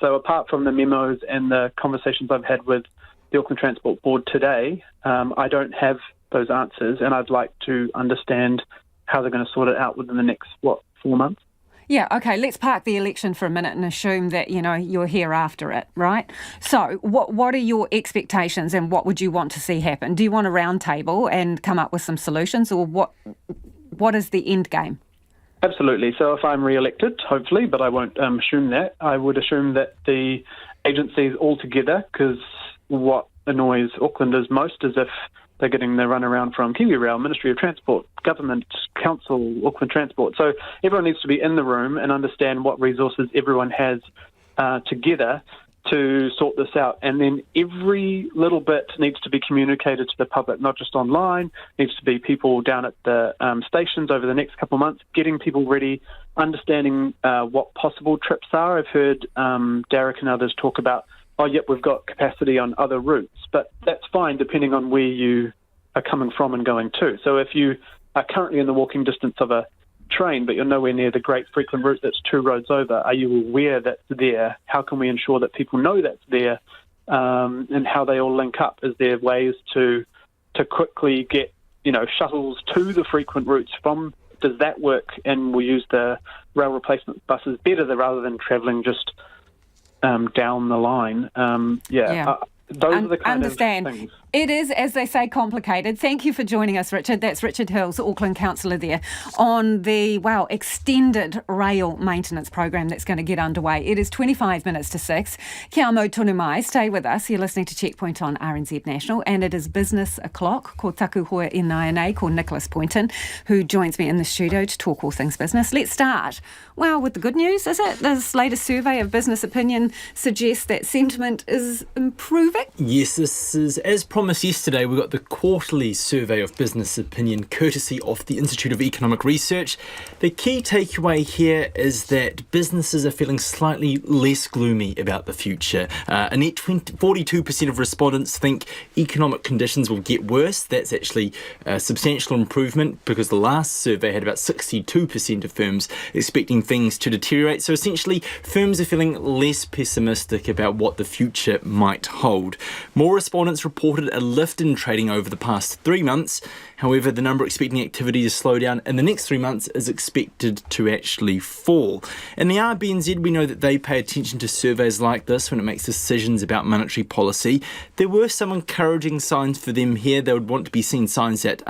apart from the memos and the conversations I've had with the Auckland Transport Board today, I don't have those answers, and I'd like to understand how they're going to sort it out within the next, 4 months? Yeah, okay, let's park the election for a minute and assume that, you're here after it, right? So what are your expectations and what would you want to see happen? Do you want a round table and come up with some solutions, or what is the end game? Absolutely. So if I'm re-elected, hopefully, but I won't assume that, I would assume that the agencies all together, because what annoys Aucklanders most is if they're getting the runaround from KiwiRail, Ministry of Transport, Government, Council, Auckland Transport. So everyone needs to be in the room and understand what resources everyone has together to sort this out. And then every little bit needs to be communicated to the public, not just online. Needs to be people down at the stations over the next couple of months, getting people ready, understanding what possible trips are. I've heard Derek and others talk about, we've got capacity on other routes, but that's fine depending on where you are coming from and going to. So if you are currently in the walking distance of a train, but you're nowhere near the great frequent route that's 2 roads over, are you aware that's there? How can we ensure that people know that's there, and how they all link up? Is there ways to quickly get shuttles to the frequent routes from? Does that work? And we'll use the rail replacement buses better rather than travelling just down the line. Those are the kind of things. It is, as they say, complicated. Thank you for joining us, Richard. That's Richard Hills, Auckland Councillor there, on the, extended rail maintenance program that's going to get underway. It is 25 minutes to 6. Kia mau tonu mai. Stay with us. You're listening to Checkpoint on RNZ National, and it is business o'clock. Ko taku hoa e nai ko Nicholas Poynton, who joins me in the studio to talk all things business. Let's start, with the good news, is it? This latest survey of business opinion suggests that sentiment is improving. Yes, this is, as promised yesterday, we got the quarterly survey of business opinion courtesy of the Institute of Economic Research. The key takeaway here is that businesses are feeling slightly less gloomy about the future. A net 42% of respondents think economic conditions will get worse. That's actually a substantial improvement, because the last survey had about 62% of firms expecting things to deteriorate. So essentially, firms are feeling less pessimistic about what the future might hold. More respondents reported a lift in trading over the past 3 months. However, the number expecting activity to slow down in the next 3 months is expected to actually fall. In the RBNZ, we know that they pay attention to surveys like this when it makes decisions about monetary policy. There were some encouraging signs for them here. They would want to be seeing signs that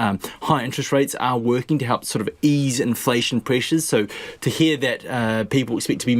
high interest rates are working to help sort of ease inflation pressures. So to hear that people expect to be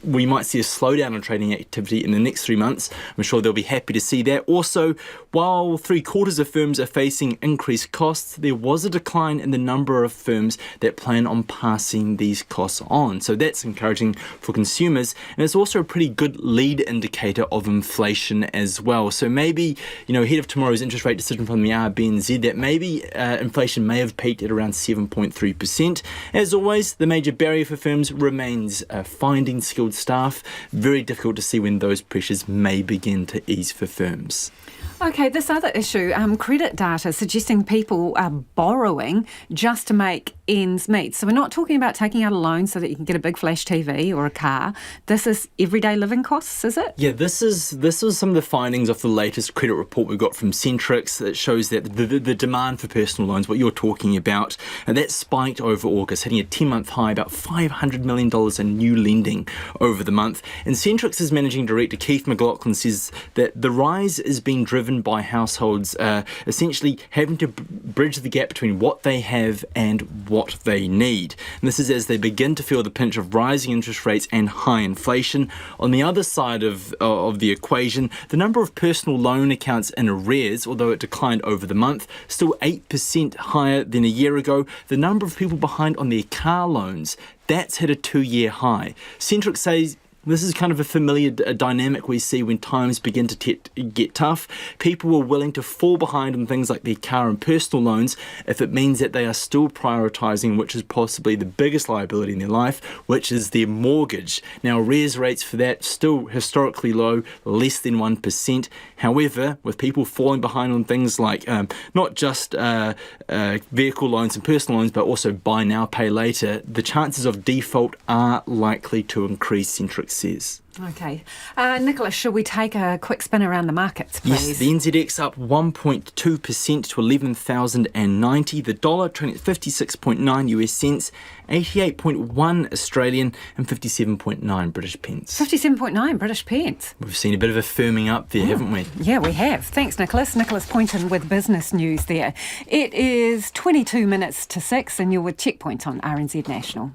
we might see a slowdown in trading activity in the next 3 months, I'm sure they'll be happy to see that. Also, while 3/4 of firms are facing increased costs, there was a decline in the number of firms that plan on passing these costs on. So that's encouraging for consumers, and it's also a pretty good lead indicator of inflation as well. So maybe, ahead of tomorrow's interest rate decision from the RBNZ, that maybe inflation may have peaked at around 7.3%. As always, the major barrier for firms remains finding skilled staff. Very difficult to see when those pressures may begin to ease for firms. Okay, this other issue, credit data suggesting people are borrowing just to make ends meet. So we're not talking about taking out a loan so that you can get a big flash TV or a car. This is everyday living costs, is it? Yeah, this is some of the findings of the latest credit report we got from Centrix that shows that the demand for personal loans, what you're talking about, and that spiked over August, hitting a 10-month high, about $500 million in new lending over the month. And Centrix's managing director, Keith McLaughlin, says that the rise is being driven by households essentially having to bridge the gap between what they have and what they need. And this is as they begin to feel the pinch of rising interest rates and high inflation. On the other side of the equation, the number of personal loan accounts in arrears, although it declined over the month, still 8% higher than a year ago. The number of people behind on their car loans, that's hit a 2-year high. Centrix says This is kind of a familiar dynamic we see when times begin to get tough. People are willing to fall behind on things like their car and personal loans if it means that they are still prioritising which is possibly the biggest liability in their life, which is their mortgage. Now, arrears rates for that still historically low, less than 1%. However, with people falling behind on things like not just vehicle loans and personal loans, but also buy now, pay later, the chances of default are likely to increase, Centric says. Okay. Nicholas, shall we take a quick spin around the markets, please? Yes, the NZX up 1.2% to 11,090. The dollar trading at 56.9 US cents, 88.1 Australian and 57.9 British pence. 57.9 British pence. We've seen a bit of a firming up there, haven't we? Yeah, we have. Thanks, Nicholas. Nicholas Poynton with business news there. It is 22 minutes to 6 and you're with Checkpoint on RNZ National.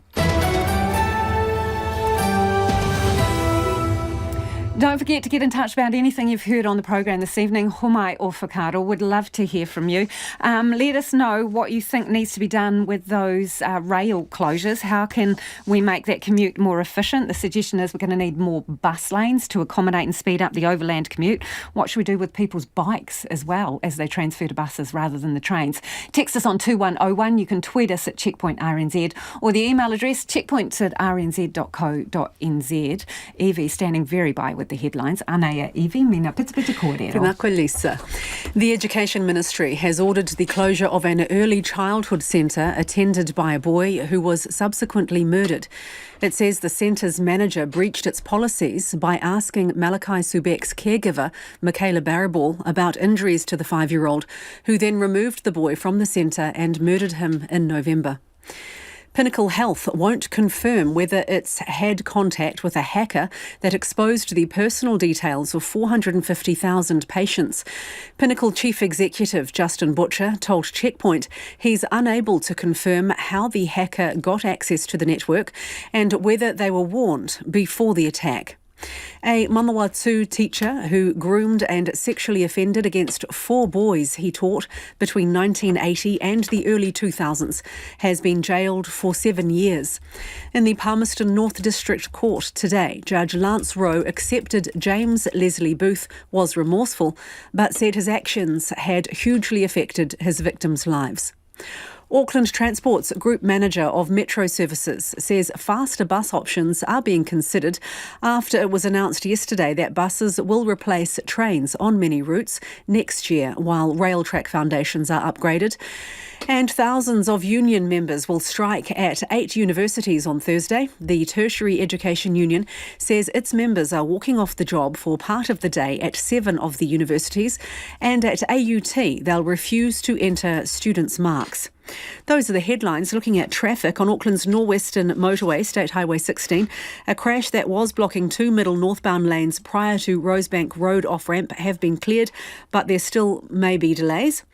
Don't forget to get in touch about anything you've heard on the program this evening. Homai or Whakaaro, would love to hear from you. Let us know what you think needs to be done with those rail closures. How can we make that commute more efficient? The suggestion is we're going to need more bus lanes to accommodate and speed up the overland commute. What should we do with people's bikes as well as they transfer to buses rather than the trains? Text us on 2101. You can tweet us at Checkpoint RNZ or the email address checkpoints@rnz.co.nz. Evie standing very by with the headlines. Anea Evie, mina pita kōrero. Tēnā koe, Lisa. The Education Ministry has ordered the closure of an early childhood centre attended by a boy who was subsequently murdered. It says the centre's manager breached its policies by asking Malachi Subek's caregiver, Michaela Barraball, about injuries to the 5-year-old, who then removed the boy from the centre and murdered him in November. Pinnacle Health won't confirm whether it's had contact with a hacker that exposed the personal details of 450,000 patients. Pinnacle Chief Executive Justin Butcher told Checkpoint he's unable to confirm how the hacker got access to the network and whether they were warned before the attack. A Manawatu teacher who groomed and sexually offended against 4 boys he taught between 1980 and the early 2000s has been jailed for 7 years. In the Palmerston North District Court today, Judge Lance Rowe accepted James Leslie Booth was remorseful, but said his actions had hugely affected his victims' lives. Auckland Transport's Group Manager of Metro Services says faster bus options are being considered after it was announced yesterday that buses will replace trains on many routes next year while rail track foundations are upgraded. And thousands of union members will strike at 8 universities on Thursday. The Tertiary Education Union says its members are walking off the job for part of the day at 7 of the universities, and at AUT they'll refuse to enter students' marks. Those are the headlines. Looking at traffic on Auckland's Norwestern Motorway, State Highway 16, a crash that was blocking 2 middle northbound lanes prior to Rosebank Road off-ramp have been cleared, but there still may be delays.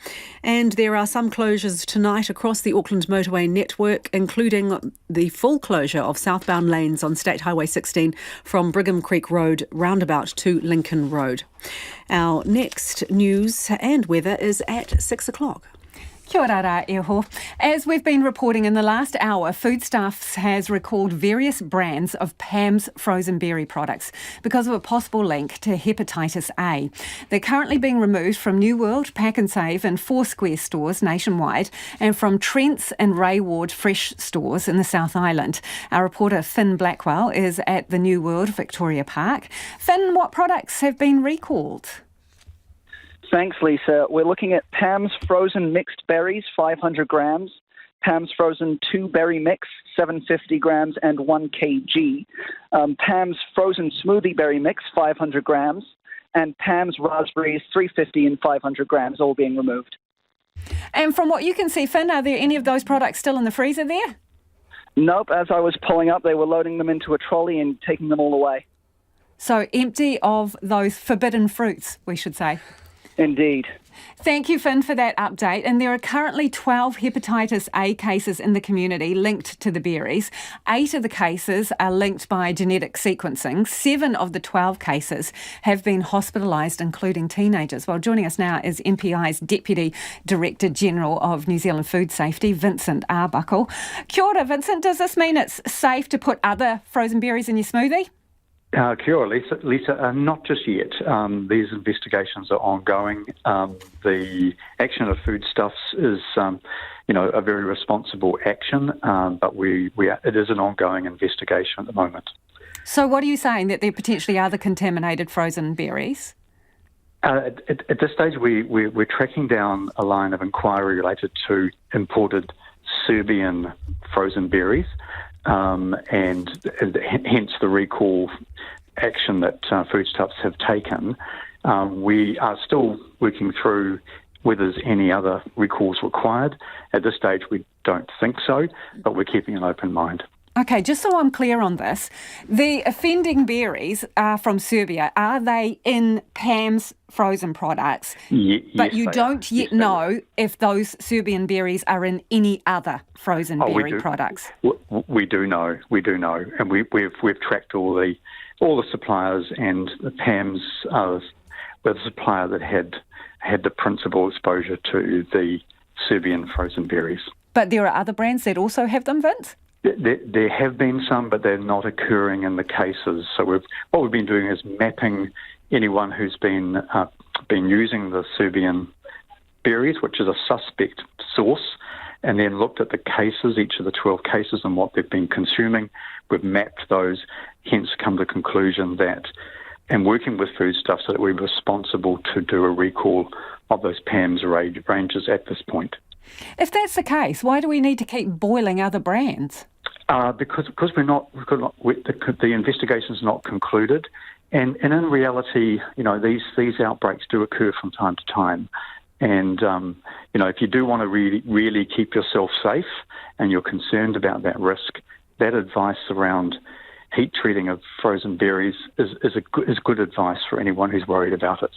And there are some closures tonight across the Auckland Motorway network, including the full closure of southbound lanes on State Highway 16 from Brigham Creek Road roundabout to Lincoln Road. Our next news and weather is at 6 o'clock. Kia ora rā, Eho. As we've been reporting in the last hour, Foodstuffs has recalled various brands of Pam's frozen berry products because of a possible link to hepatitis A. They're currently being removed from New World, Pack and Save and Foursquare stores nationwide and from Trent's and Rayward Fresh stores in the South Island. Our reporter Finn Blackwell is at the New World Victoria Park. Finn, what products have been recalled? Thanks, Lisa. We're looking at Pam's frozen mixed berries, 500 grams, Pam's frozen 2-berry mix, 750 grams and 1 kg, Pam's frozen smoothie berry mix, 500 grams, and Pam's raspberries, 350 and 500 grams, all being removed. And from what you can see, Finn, are there any of those products still in the freezer there? Nope. As I was pulling up, they were loading them into a trolley and taking them all away. So empty of those forbidden fruits, we should say. Indeed. Thank you, Finn, for that update. And there are currently 12 hepatitis A cases in the community linked to the berries. 8 of the cases are linked by genetic sequencing. 7 of the 12 cases have been hospitalised, including teenagers. Well, joining us now is MPI's Deputy Director General of New Zealand Food Safety, Vincent Arbuckle. Kia ora, Vincent. Does this mean it's safe to put other frozen berries in your smoothie? Kia ora, Lisa, not just yet. These investigations are ongoing. The action of foodstuffs is, a very responsible action, but it is an ongoing investigation at the moment. So what are you saying, that there potentially are the contaminated frozen berries? At this stage, we're tracking down a line of inquiry related to imported Serbian frozen berries, and hence the recall action that foodstuffs have taken. We are still working through whether there's any other recalls required. At this stage, we don't think so, but we're keeping an open mind. Okay, just so I'm clear on this, the offending berries are from Serbia. Are they in Pam's frozen products? But you don't yet know if those Serbian berries are in any other frozen berry products. We do know, and we've tracked all the suppliers, and Pam's was the supplier that had the principal exposure to the Serbian frozen berries. But there are other brands that also have them, Vince? There have been some, but they're not occurring in the cases. So what we've been doing is mapping anyone who's been using the Serbian berries, which is a suspect source, and then looked at the cases, each of the 12 cases, and what they've been consuming. We've mapped those, hence come to the conclusion that, and working with foodstuffs, that we're responsible to do a recall of those PAMS ranges at this point. If that's the case, why do we need to keep boiling other brands? Because the investigation's not concluded, and in reality, these outbreaks do occur from time to time, and if you do want to really keep yourself safe, and you're concerned about that risk, that advice around heat treating of frozen berries is good advice for anyone who's worried about it.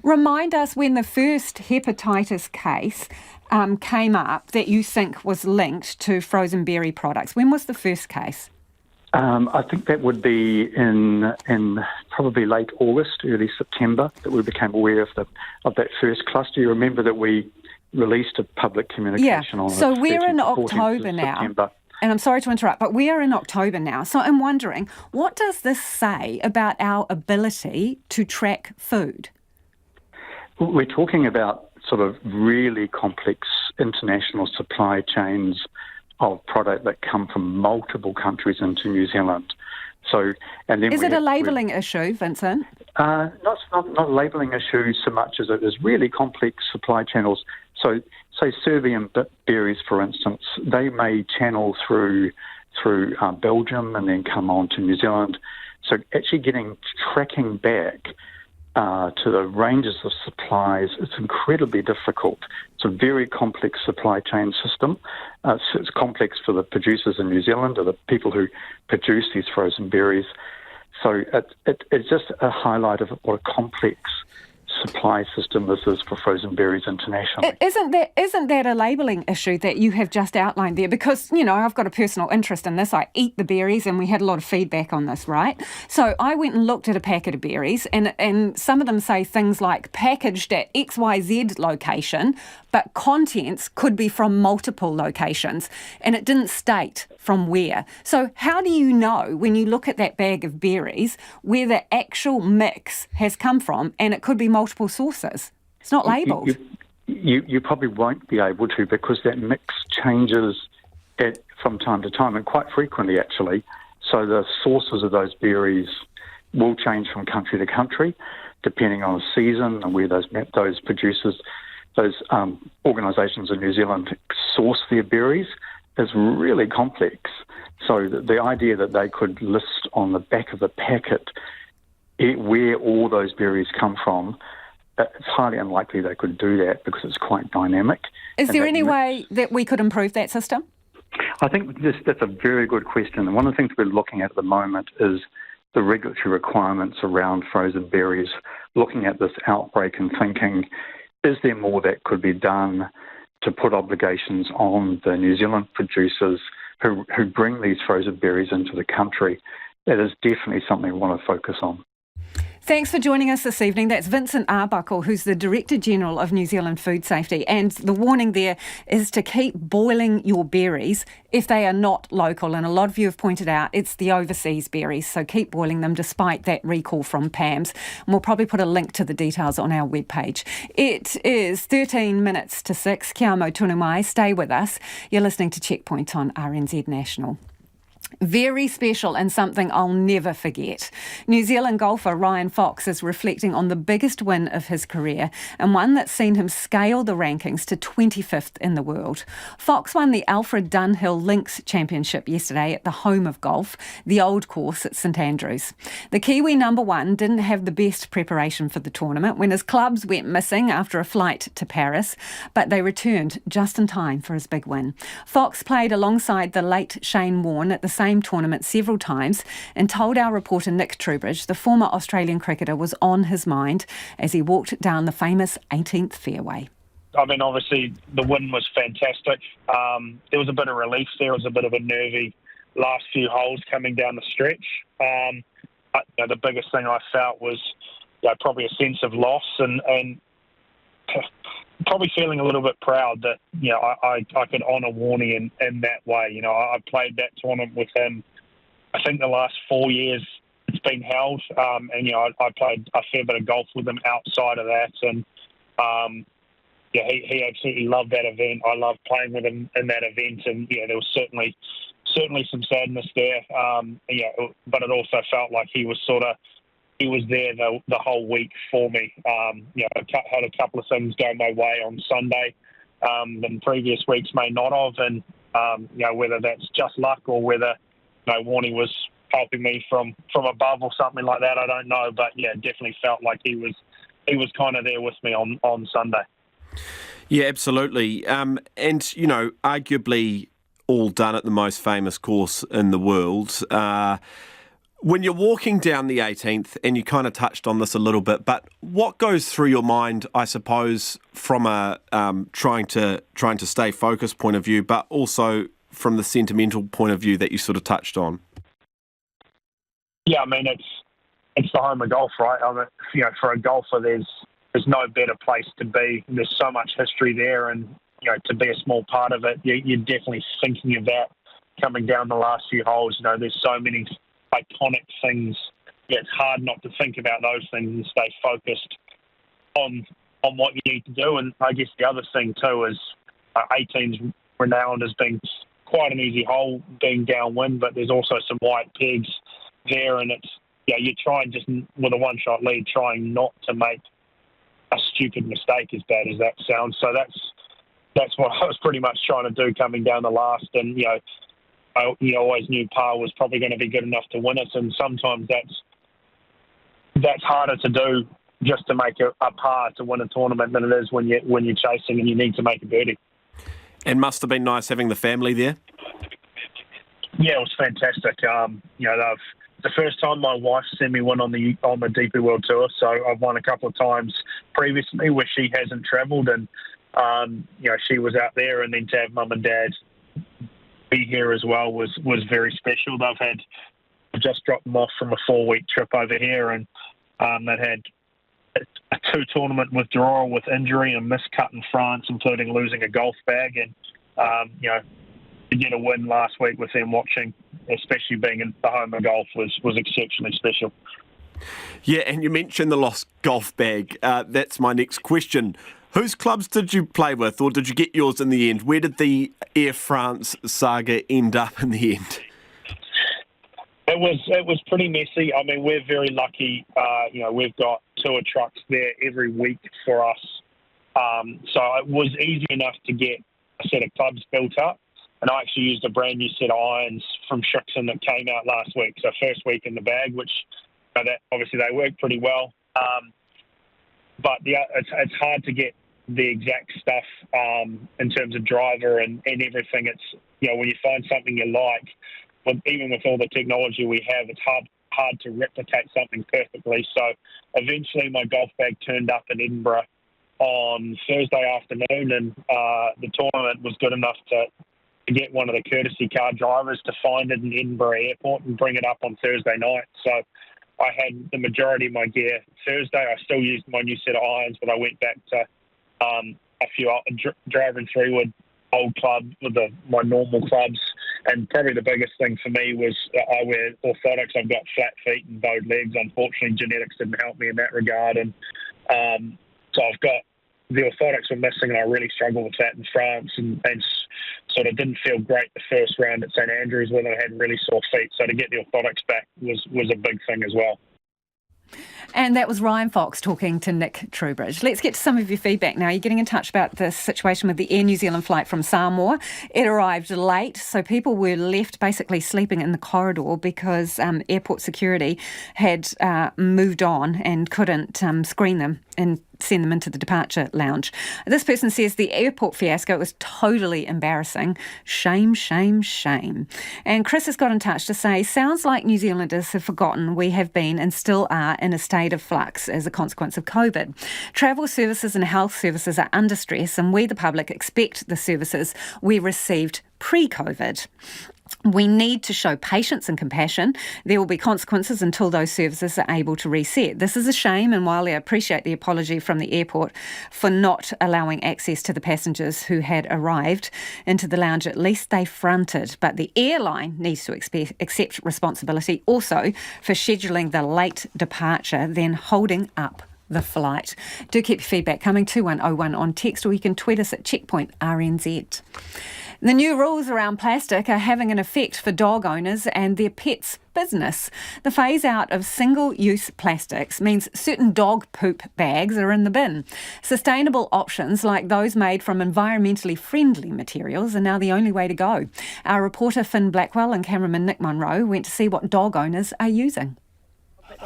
Remind us when the first hepatitis case came up that you think was linked to frozen berry products. When was the first case? I think that would be in probably late August, early September, that we became aware of that first cluster. You remember that we released a public communication on it. So we're in October now. September. And I'm sorry to interrupt, but we are in October now. So I'm wondering, what does this say about our ability to track food? We're talking about sort of really complex international supply chains of product that come from multiple countries into New Zealand. So, and then is it a labelling issue, Vincent? Not a labelling issue so much as it is really complex supply channels. So, say Serbian berries, for instance, they may channel through Belgium and then come on to New Zealand. So, actually tracking back to the ranges of supplies, it's incredibly difficult. It's a very complex supply chain system. It's complex for the producers in New Zealand, or the people who produce these frozen berries. So it's just a highlight of what a complex supply system this is for frozen berries internationally. Isn't that a labelling issue that you have just outlined there? Because, I've got a personal interest in this. I eat the berries, and we had a lot of feedback on this, right? So I went and looked at a packet of berries, and some of them say things like packaged at XYZ location, but contents could be from multiple locations, and it didn't state from where. So how do you know, when you look at that bag of berries, where the actual mix has come from, and it could be multiple sources? It's not labelled. You probably won't be able to, because that mix changes from time to time, and quite frequently actually. So the sources of those berries will change from country to country, depending on the season and where those producers, those organisations in New Zealand source their berries, is really complex. So the idea that they could list on the back of the packet where all those berries come from, it's highly unlikely they could do that, because it's quite dynamic. Is there any way that we could improve that system? I think that's a very good question. And one of the things we're looking at the moment is the regulatory requirements around frozen berries, looking at this outbreak and thinking, is there more that could be done to put obligations on the New Zealand producers who bring these frozen berries into the country? That is definitely something we want to focus on. Thanks for joining us this evening. That's Vincent Arbuckle, who's the Director General of New Zealand Food Safety. And the warning there is to keep boiling your berries if they are not local. And a lot of you have pointed out it's the overseas berries. So keep boiling them despite that recall from PAMS. And we'll probably put a link to the details on our webpage. It is 13 minutes to 6. Kia amo tunu mai. Stay with us. You're listening to Checkpoint on RNZ National. Very special and something I'll never forget. New Zealand golfer Ryan Fox is reflecting on the biggest win of his career and one that's seen him scale the rankings to 25th in the world. Fox won the Alfred Dunhill Links Championship yesterday at the home of golf, the Old Course at St Andrews. The Kiwi number one didn't have the best preparation for the tournament when his clubs went missing after a flight to Paris, but they returned just in time for his big win. Fox played alongside the late Shane Warne at the same tournament several times and told our reporter Nick Trubridge the former Australian cricketer was on his mind as he walked down the famous 18th fairway. I mean, obviously the win was fantastic. There was a bit of relief there. It was a bit of a nervy last few holes coming down the stretch. The biggest thing I felt was probably a sense of loss and probably feeling a little bit proud that I could honour Warnie in that way. I played that tournament with him. I think the last 4 years it's been held, and I played a fair bit of golf with him outside of that, and he absolutely loved that event. I loved playing with him in that event, and there was certainly some sadness there. But it also felt like he was there the whole week for me. Had a couple of things go my way on Sunday than previous weeks may not have, and whether that's just luck or whether Warnie was helping me from above or something like that, I don't know. But definitely felt like he was kind of there with me on Sunday. Yeah, absolutely. And arguably all done at the most famous course in the world. When you're walking down the 18th, and you kind of touched on this a little bit, but what goes through your mind, I suppose, from a trying to stay focused point of view, but also from the sentimental point of view that you sort of touched on? Yeah, I mean, it's the home of golf, right? I mean, for a golfer, there's no better place to be. There's so much history there, and to be a small part of it, you're definitely thinking about coming down the last few holes. There's so many iconic things. It's hard not to think about those things and stay focused on what you need to do. And I guess the other thing too is 18's renowned as being quite an easy hole, being downwind, but there's also some white pegs there, and it's you try and just with a one-shot lead, trying not to make a stupid mistake, as bad as that sounds. So that's what I was pretty much trying to do coming down the last, and I always knew par was probably going to be good enough to win it, and sometimes that's harder to do just to make a par to win a tournament than it is when you're chasing and you need to make a birdie. And must have been nice having the family there. Yeah, it was fantastic. The first time my wife sent me win on the DP World Tour, so I've won a couple of times previously where she hasn't travelled, and she was out there, and then to have mum and dad be here as well was very special. I've just dropped them off from a 4-week trip over here, and they'd had a 2-tournament withdrawal with injury and miscut in France, including losing a golf bag, and to get a win last week with them watching, especially being in the home of golf, was exceptionally special. Yeah, and you mentioned the lost golf bag. That's my next question. Whose clubs did you play with, or did you get yours in the end? Where did the Air France saga end up in the end? It was pretty messy. I mean, we're very lucky. We've got tour trucks there every week for us. So it was easy enough to get a set of clubs built up. And I actually used a brand new set of irons from Shrixon that came out last week. So first week in the bag, which that obviously they work pretty well. But it's hard to get the exact stuff in terms of driver and everything. It's when you find something you like, even with all the technology we have, it's hard to replicate something perfectly. So eventually my golf bag turned up in Edinburgh on Thursday afternoon, and the tournament was good enough to get one of the courtesy car drivers to find it in Edinburgh Airport and bring it up on Thursday night. So I had the majority of my gear Thursday. I still used my new set of irons, but I went back to a few driving through with old club with my normal clubs. And probably the biggest thing for me was I wear orthotics. I've got flat feet and bowed legs. Unfortunately, genetics didn't help me in that regard. And so I've got the orthotics were missing, and I really struggled with that in France and sort of didn't feel great the first round at St Andrews when I had really sore feet. So to get the orthotics back was a big thing as well. And that was Ryan Fox talking to Nick Trowbridge. Let's get to some of your feedback now. You're getting in touch about the situation with the Air New Zealand flight from Samoa. It arrived late, so people were left basically sleeping in the corridor because airport security had moved on and couldn't screen them and send them into the departure lounge. This person says the airport fiasco was totally embarrassing. Shame, shame, shame. And Chris has got in touch to say, sounds like New Zealanders have forgotten we have been and still are in a state of flux as a consequence of COVID. Travel services and health services are under stress, and we, the public, expect the services we received pre-COVID. We need to show patience and compassion. There will be consequences until those services are able to reset. This is a shame, and while I appreciate the apology from the airport for not allowing access to the passengers who had arrived into the lounge, at least they fronted. But the airline needs to accept responsibility also for scheduling the late departure, then holding up the flight. Do keep your feedback coming, 2101 on text, or you can tweet us at @checkpointrnz. The new rules around plastic are having an effect for dog owners and their pets' business. The phase out of single-use plastics means certain dog poop bags are in the bin. Sustainable options like those made from environmentally friendly materials are now the only way to go. Our reporter Finn Blackwell and cameraman Nick Munro went to see what dog owners are using.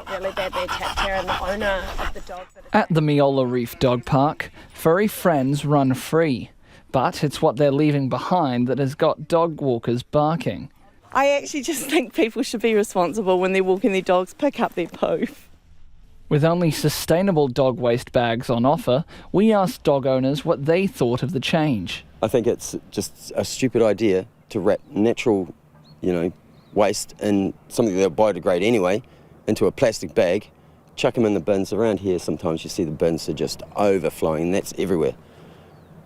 Really bad chapter and the owner of the dog. At the Miola Reef Dog Park, furry friends run free. But it's what they're leaving behind that has got dog walkers barking. I actually just think people should be responsible when they're walking their dogs, pick up their poo. With only sustainable dog waste bags on offer, we asked dog owners what they thought of the change. I think it's just a stupid idea to wrap natural, waste in something that'll biodegrade anyway, into a plastic bag, chuck them in the bins. Around here sometimes you see the bins are just overflowing, that's everywhere.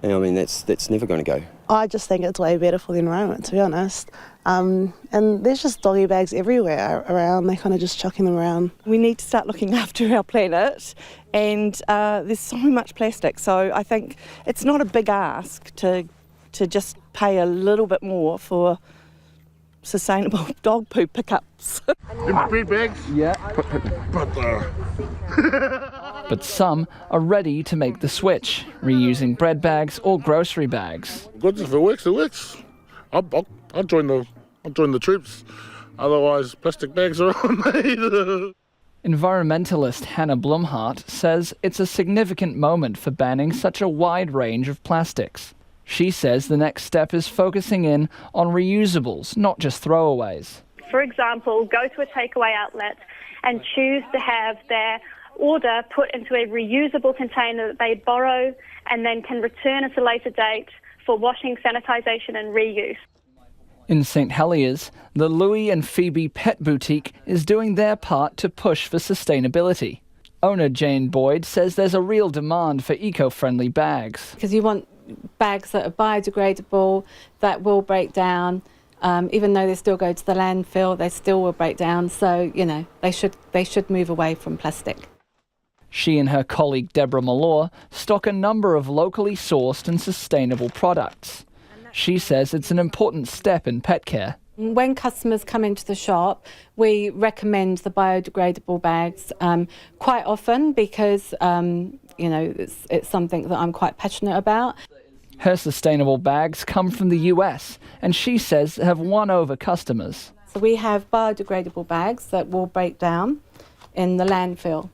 And I mean, that's never going to go. I just think it's way better for the environment, to be honest. And there's just doggy bags everywhere around. They're kind of just chucking them around. We need to start looking after our planet, and there's so much plastic. So I think it's not a big ask to just pay a little bit more for sustainable dog poo pickups. Big bags? Yeah. But But some are ready to make the switch, reusing bread bags or grocery bags. good, if it works, it works. I'll join the troops. Otherwise, plastic bags are all made. Environmentalist Hannah Blumhart says it's a significant moment for banning such a wide range of plastics. She says the next step is focusing in on reusables, not just throwaways. For example, go to a takeaway outlet and choose to have their order put into a reusable container that they borrow and then can return at a later date for washing, sanitisation and reuse. In St Heliers, the Louis and Phoebe Pet Boutique is doing their part to push for sustainability. Owner Jane Boyd says there's a real demand for eco-friendly bags. Because you want bags that are biodegradable, that will break down. Even though they still go to the landfill, they still will break down. So, they should move away from plastic. She and her colleague Deborah Malore stock a number of locally sourced and sustainable products. She says it's an important step in pet care. When customers come into the shop, we recommend the biodegradable bags quite often because, it's something that I'm quite passionate about. Her sustainable bags come from the US, and she says have won over customers. So we have biodegradable bags that will break down in the landfill.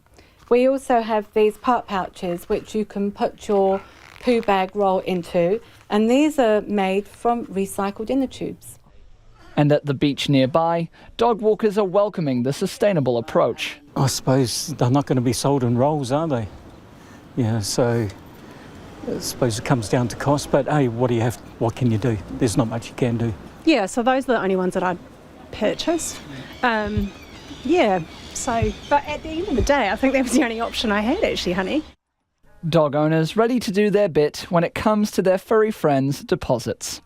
We also have these part pouches which you can put your poo bag roll into, and these are made from recycled inner tubes. And at the beach nearby, dog walkers are welcoming the sustainable approach. I suppose they're not going to be sold in rolls, are they? So I suppose it comes down to cost, but hey, what can you do? There's not much you can do. Yeah, so those are the only ones that I'd purchased. Yeah, so, but at the end of the day, I think that was the only option I had, actually, honey. Dog owners ready to do their bit when it comes to their furry friends' deposits.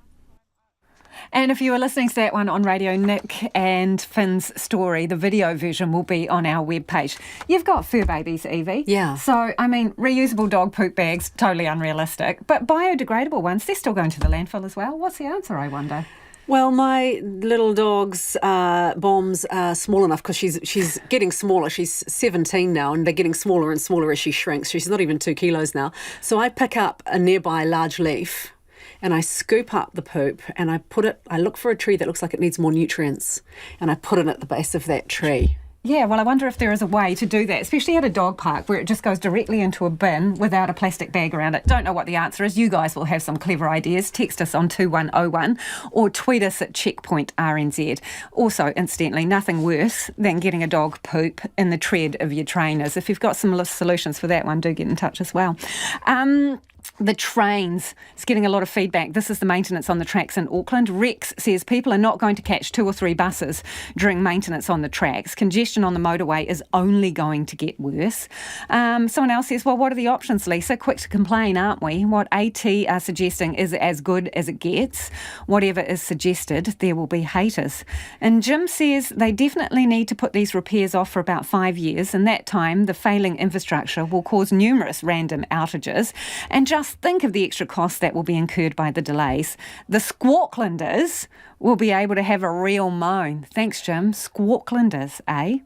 And if you were listening to that one on radio, Nick and Finn's story, the video version will be on our webpage. You've got fur babies, Evie. Yeah. So, I mean, reusable dog poop bags, totally unrealistic. But biodegradable ones, they're still going to the landfill as well. What's the answer, I wonder? Well, my little dog's bombs are small enough because she's getting smaller. She's 17 now, and they're getting smaller and smaller as she shrinks. She's not even 2 kilos now. So I pick up a nearby large leaf and I scoop up the poop and I look for a tree that looks like it needs more nutrients and I put it at the base of that tree. Yeah, well, I wonder if there is a way to do that, especially at a dog park where it just goes directly into a bin without a plastic bag around it. Don't know what the answer is. You guys will have some clever ideas. Text us on 2101 or tweet us at Checkpoint RNZ. Also, incidentally, nothing worse than getting a dog poop in the tread of your trainers. If you've got some solutions for that one, do get in touch as well. The trains, it's getting a lot of feedback. This is the maintenance on the tracks in Auckland. Rex says people are not going to catch 2 or 3 buses during maintenance on the tracks. Congestion on the motorway is only going to get worse. Someone else says, well, what are the options, Lisa? Quick to complain, aren't we? What AT are suggesting is as good as it gets. Whatever is suggested, there will be haters. And Jim says they definitely need to put these repairs off for about 5 years. In that time, the failing infrastructure will cause numerous random outages. And just think of the extra costs that will be incurred by the delays. The Squawklanders will be able to have a real moan. Thanks, Jim. Squawklanders, eh?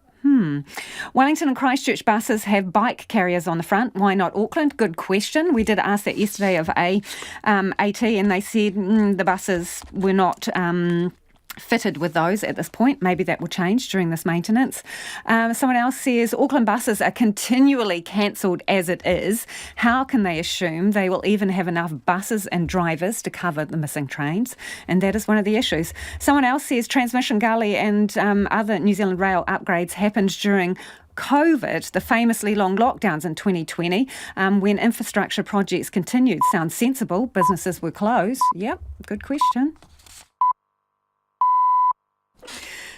Wellington and Christchurch buses have bike carriers on the front. Why not Auckland? Good question. We did ask that yesterday of AT, and they said the buses were not fitted with those at this point. Maybe that will change during this maintenance. Someone else says Auckland buses are continually cancelled as it is. How can they assume they will even have enough buses and drivers to cover the missing trains? And that is one of the issues. Someone else says Transmission Gully and other New Zealand rail upgrades happened during COVID, the famously long lockdowns in 2020, when infrastructure projects continued. Sounds sensible. Businesses were closed. Yep, good question.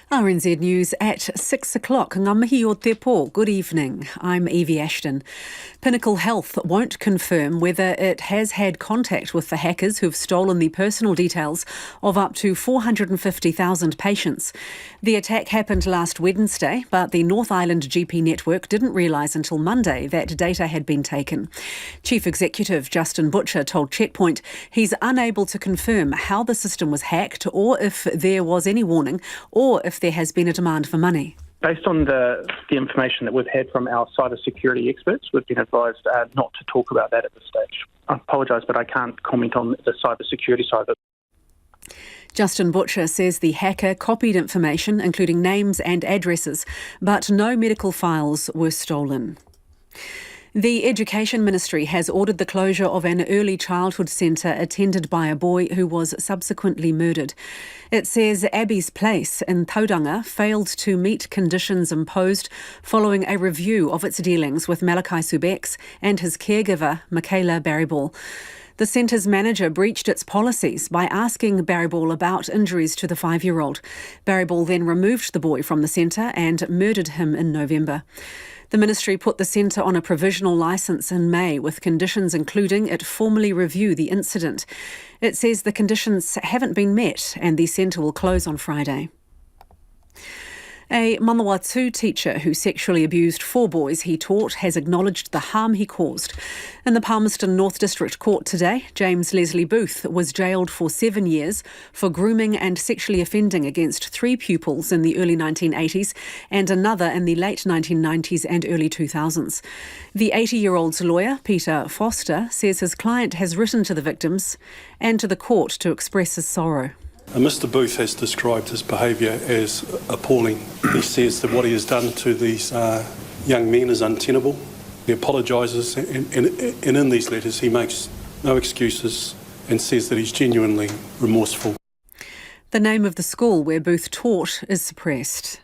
RNZ News at 6 o'clock. Ngā mihi o te pō. Good evening. I'm Evie Ashton. Pinnacle Health won't confirm whether it has had contact with the hackers who've stolen the personal details of up to 450,000 patients. The attack happened last Wednesday, but the North Island GP network didn't realise until Monday that data had been taken. Chief Executive Justin Butcher told Checkpoint he's unable to confirm how the system was hacked or if there was any warning or if there has been a demand for money. Based on the information that we've had from our cybersecurity experts, we've been advised not to talk about that at this stage. I apologise, but I can't comment on the cybersecurity side of it. Justin Butcher says the hacker copied information, including names and addresses, but no medical files were stolen. The Education Ministry has ordered the closure of an early childhood centre attended by a boy who was subsequently murdered. It says Abbey's Place in Tauranga failed to meet conditions imposed following a review of its dealings with Malachi Subex and his caregiver, Michaela Barryball. The centre's manager breached its policies by asking Barryball about injuries to the 5-year-old. Barryball then removed the boy from the centre and murdered him in November. The ministry put the centre on a provisional licence in May with conditions including it formally review the incident. It says the conditions haven't been met and the centre will close on Friday. A Manawatu teacher who sexually abused 4 boys he taught has acknowledged the harm he caused. In the Palmerston North District Court today, James Leslie Booth was jailed for 7 years for grooming and sexually offending against 3 pupils in the early 1980s and another in the late 1990s and early 2000s. The 80-year-old's lawyer, Peter Foster, says his client has written to the victims and to the court to express his sorrow. Mr Booth has described his behaviour as appalling. He says that what he has done to these young men is untenable. He apologises and in these letters he makes no excuses and says that he's genuinely remorseful. The name of the school where Booth taught is suppressed.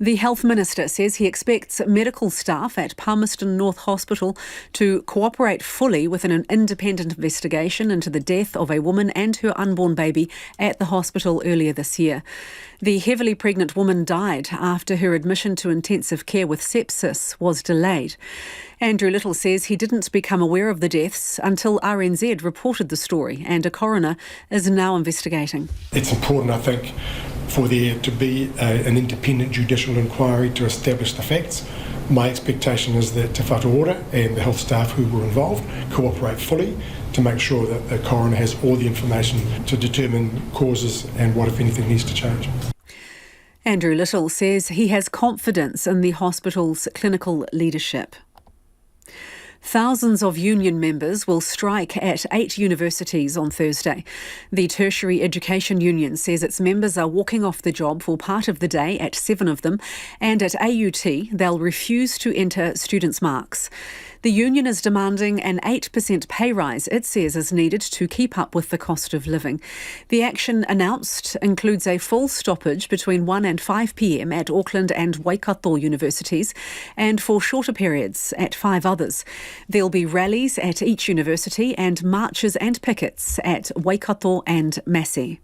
The Health Minister says he expects medical staff at Palmerston North Hospital to cooperate fully with an independent investigation into the death of a woman and her unborn baby at the hospital earlier this year. The heavily pregnant woman died after her admission to intensive care with sepsis was delayed. Andrew Little says he didn't become aware of the deaths until RNZ reported the story, and a coroner is now investigating. It's important, I think, for there to be an independent judicial inquiry to establish the facts. My expectation is that Te Whatu Ora and the health staff who were involved cooperate fully to make sure that the coroner has all the information to determine causes and what, if anything, needs to change. Andrew Little says he has confidence in the hospital's clinical leadership. Thousands of union members will strike at 8 universities on Thursday. The Tertiary Education Union says its members are walking off the job for part of the day at 7 of them, and at AUT they'll refuse to enter students' marks. The union is demanding an 8% pay rise it says is needed to keep up with the cost of living. The action announced includes a full stoppage between 1 and 5 p.m. at Auckland and Waikato universities, and for shorter periods at 5 others. There'll be rallies at each university and marches and pickets at Waikato and Massey.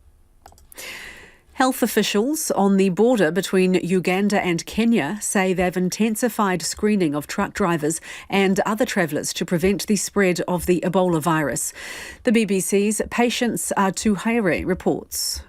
Health officials on the border between Uganda and Kenya say they've intensified screening of truck drivers and other travellers to prevent the spread of the Ebola virus. The BBC's Patience Atuhaire reports.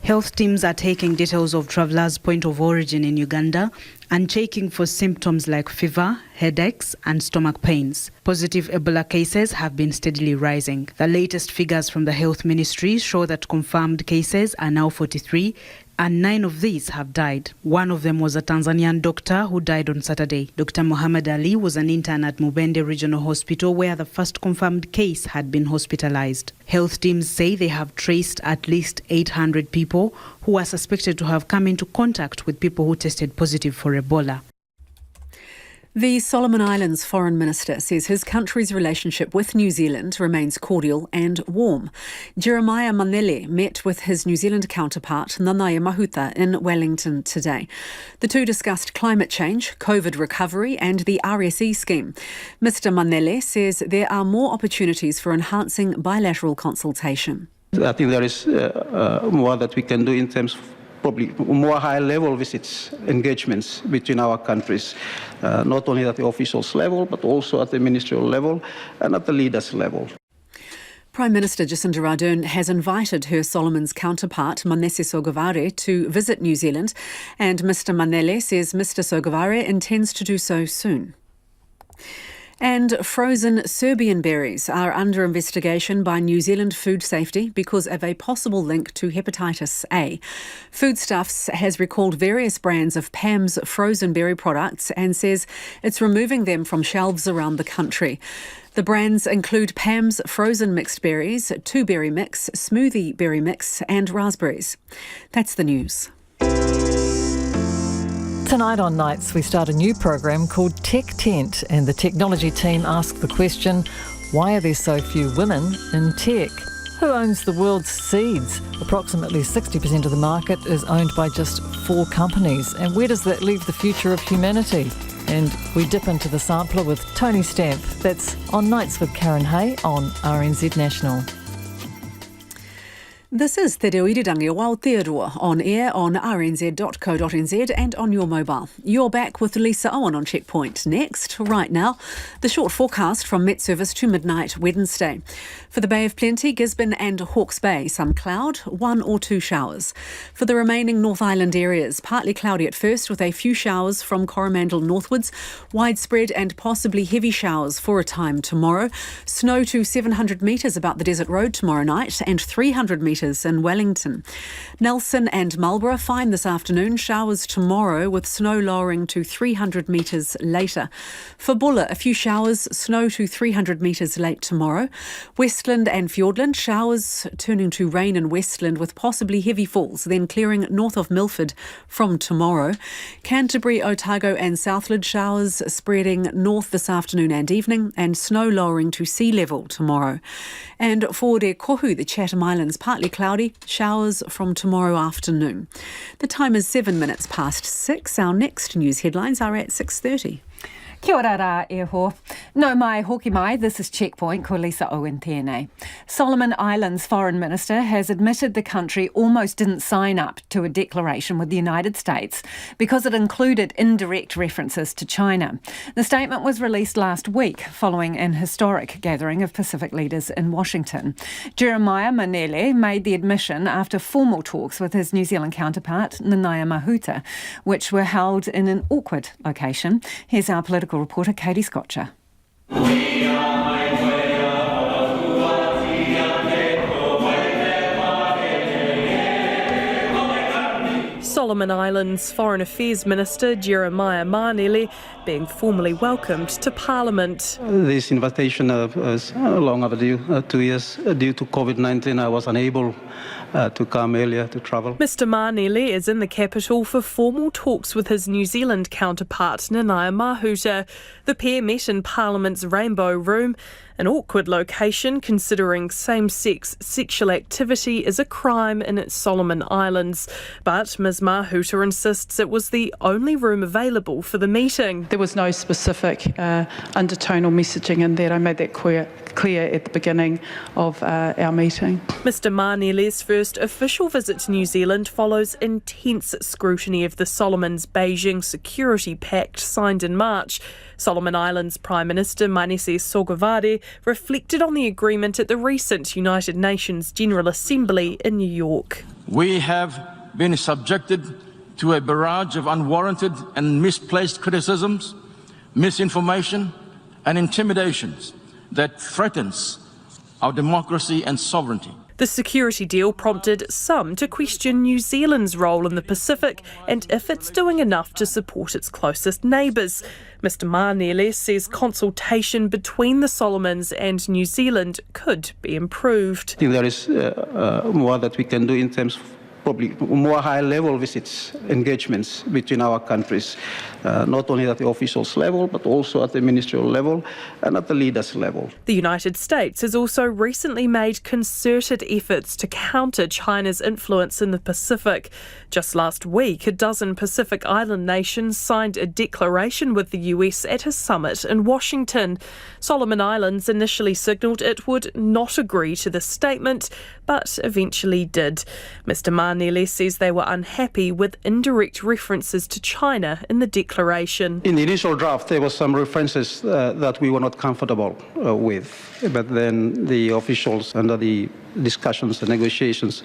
Health teams are taking details of travellers' point of origin in Uganda and checking for symptoms like fever, headaches and stomach pains. Positive Ebola cases have been steadily rising. The latest figures from the Health Ministry show that confirmed cases are now 43, and 9 of these have died. One of them was a Tanzanian doctor who died on Saturday. Dr. Muhammad Ali was an intern at Mubende Regional Hospital, where the first confirmed case had been hospitalized. Health teams say they have traced at least 800 people who are suspected to have come into contact with people who tested positive for Ebola. The Solomon Islands Foreign Minister says his country's relationship with New Zealand remains cordial and warm. Jeremiah Manele met with his New Zealand counterpart Nanaia Mahuta in Wellington today. The two discussed climate change, COVID recovery and the RSE scheme. Mr Manele says there are more opportunities for enhancing bilateral consultation. I think there is more that we can do in terms of probably more high-level visits, engagements between our countries, not only at the officials level, but also at the ministerial level and at the leaders level. Prime Minister Jacinda Ardern has invited her Solomon's counterpart, Manese Sogavare, to visit New Zealand, and Mr Manele says Mr Sogavare intends to do so soon. And frozen Serbian berries are under investigation by New Zealand Food Safety because of a possible link to hepatitis A. Foodstuffs has recalled various brands of Pam's frozen berry products and says it's removing them from shelves around the country. The brands include Pam's frozen mixed berries, 2-berry mix, smoothie berry mix and raspberries. That's the news. Tonight on Nights, we start a new program called Tech Tent, and the technology team ask the question, why are there so few women in tech? Who owns the world's seeds? Approximately 60% of the market is owned by just 4 companies. And where does that leave the future of humanity? And we dip into the sampler with Tony Stamp. That's on Nights with Karen Hay on RNZ National. This is Te Reo Irirangi o Aotearoa, on air on rnz.co.nz and on your mobile. You're back with Lisa Owen on Checkpoint. Next, right now, the short forecast from Met Service to midnight Wednesday. For the Bay of Plenty, Gisborne and Hawke's Bay, some cloud, 1 or 2 showers. For the remaining North Island areas, partly cloudy at first with a few showers from Coromandel northwards, widespread and possibly heavy showers for a time tomorrow. Snow to 700 metres about the Desert Road tomorrow night and 300 metres in Wellington. Nelson and Marlborough fine this afternoon, showers tomorrow with snow lowering to 300 metres later. For Bulla, a few showers, snow to 300 metres late tomorrow. Westland and Fiordland, showers turning to rain in Westland with possibly heavy falls, then clearing north of Milford from tomorrow. Canterbury, Otago and Southland, showers spreading north this afternoon and evening, and snow lowering to sea level tomorrow. And for Te Kohu, the Chatham Islands, partly cloudy, showers from tomorrow afternoon. The time is 7 minutes past 6. Our next news headlines are at 6:30. Kia ora rā e ho. No mai hoki mai, this is Checkpoint, ko Lisa Owen tēnei. Solomon Islands Foreign Minister has admitted the country almost didn't sign up to a declaration with the United States because it included indirect references to China. The statement was released last week following an historic gathering of Pacific leaders in Washington. Jeremiah Manele made the admission after formal talks with his New Zealand counterpart, Nanaia Mahuta, which were held in an awkward location. Here's our political reporter Katie Scotcher. Solomon Islands Foreign Affairs Minister Jeremiah Manele being formally welcomed to Parliament. This invitation was long overdue. 2 years due to COVID-19, I was unable to come earlier to travel. Mr Manele is in the capital for formal talks with his New Zealand counterpart Nanaia Mahuta. The pair met in Parliament's Rainbow Room, an awkward location considering same-sex sexual activity is a crime in its Solomon Islands. But Ms Mahuta insists it was the only room available for the meeting. There was no specific undertonal messaging in that. I made that clear at the beginning of our meeting. Mr Manele's first official visit to New Zealand follows intense scrutiny of the Solomons Beijing Security Pact signed in March. Solomon Islands Prime Minister Manese Sogavare reflected on the agreement at the recent United Nations General Assembly in New York. We have been subjected to a barrage of unwarranted and misplaced criticisms, misinformation and intimidations that threatens our democracy and sovereignty. The security deal prompted some to question New Zealand's role in the Pacific and if it's doing enough to support its closest neighbours. Mr Manele says consultation between the Solomons and New Zealand could be improved. I think there is more that we can do in terms of probably more high-level visits, engagements between our countries, not only at the officials level, but also at the ministerial level and at the leaders level. The United States has also recently made concerted efforts to counter China's influence in the Pacific. Just last week, a dozen Pacific Island nations signed a declaration with the US at a summit in Washington. Solomon Islands initially signalled it would not agree to the statement, but eventually did. Mr Manele says they were unhappy with indirect references to China in the declaration. In the initial draft, there were some references that we were not comfortable with, but then the officials, under the discussions and negotiations,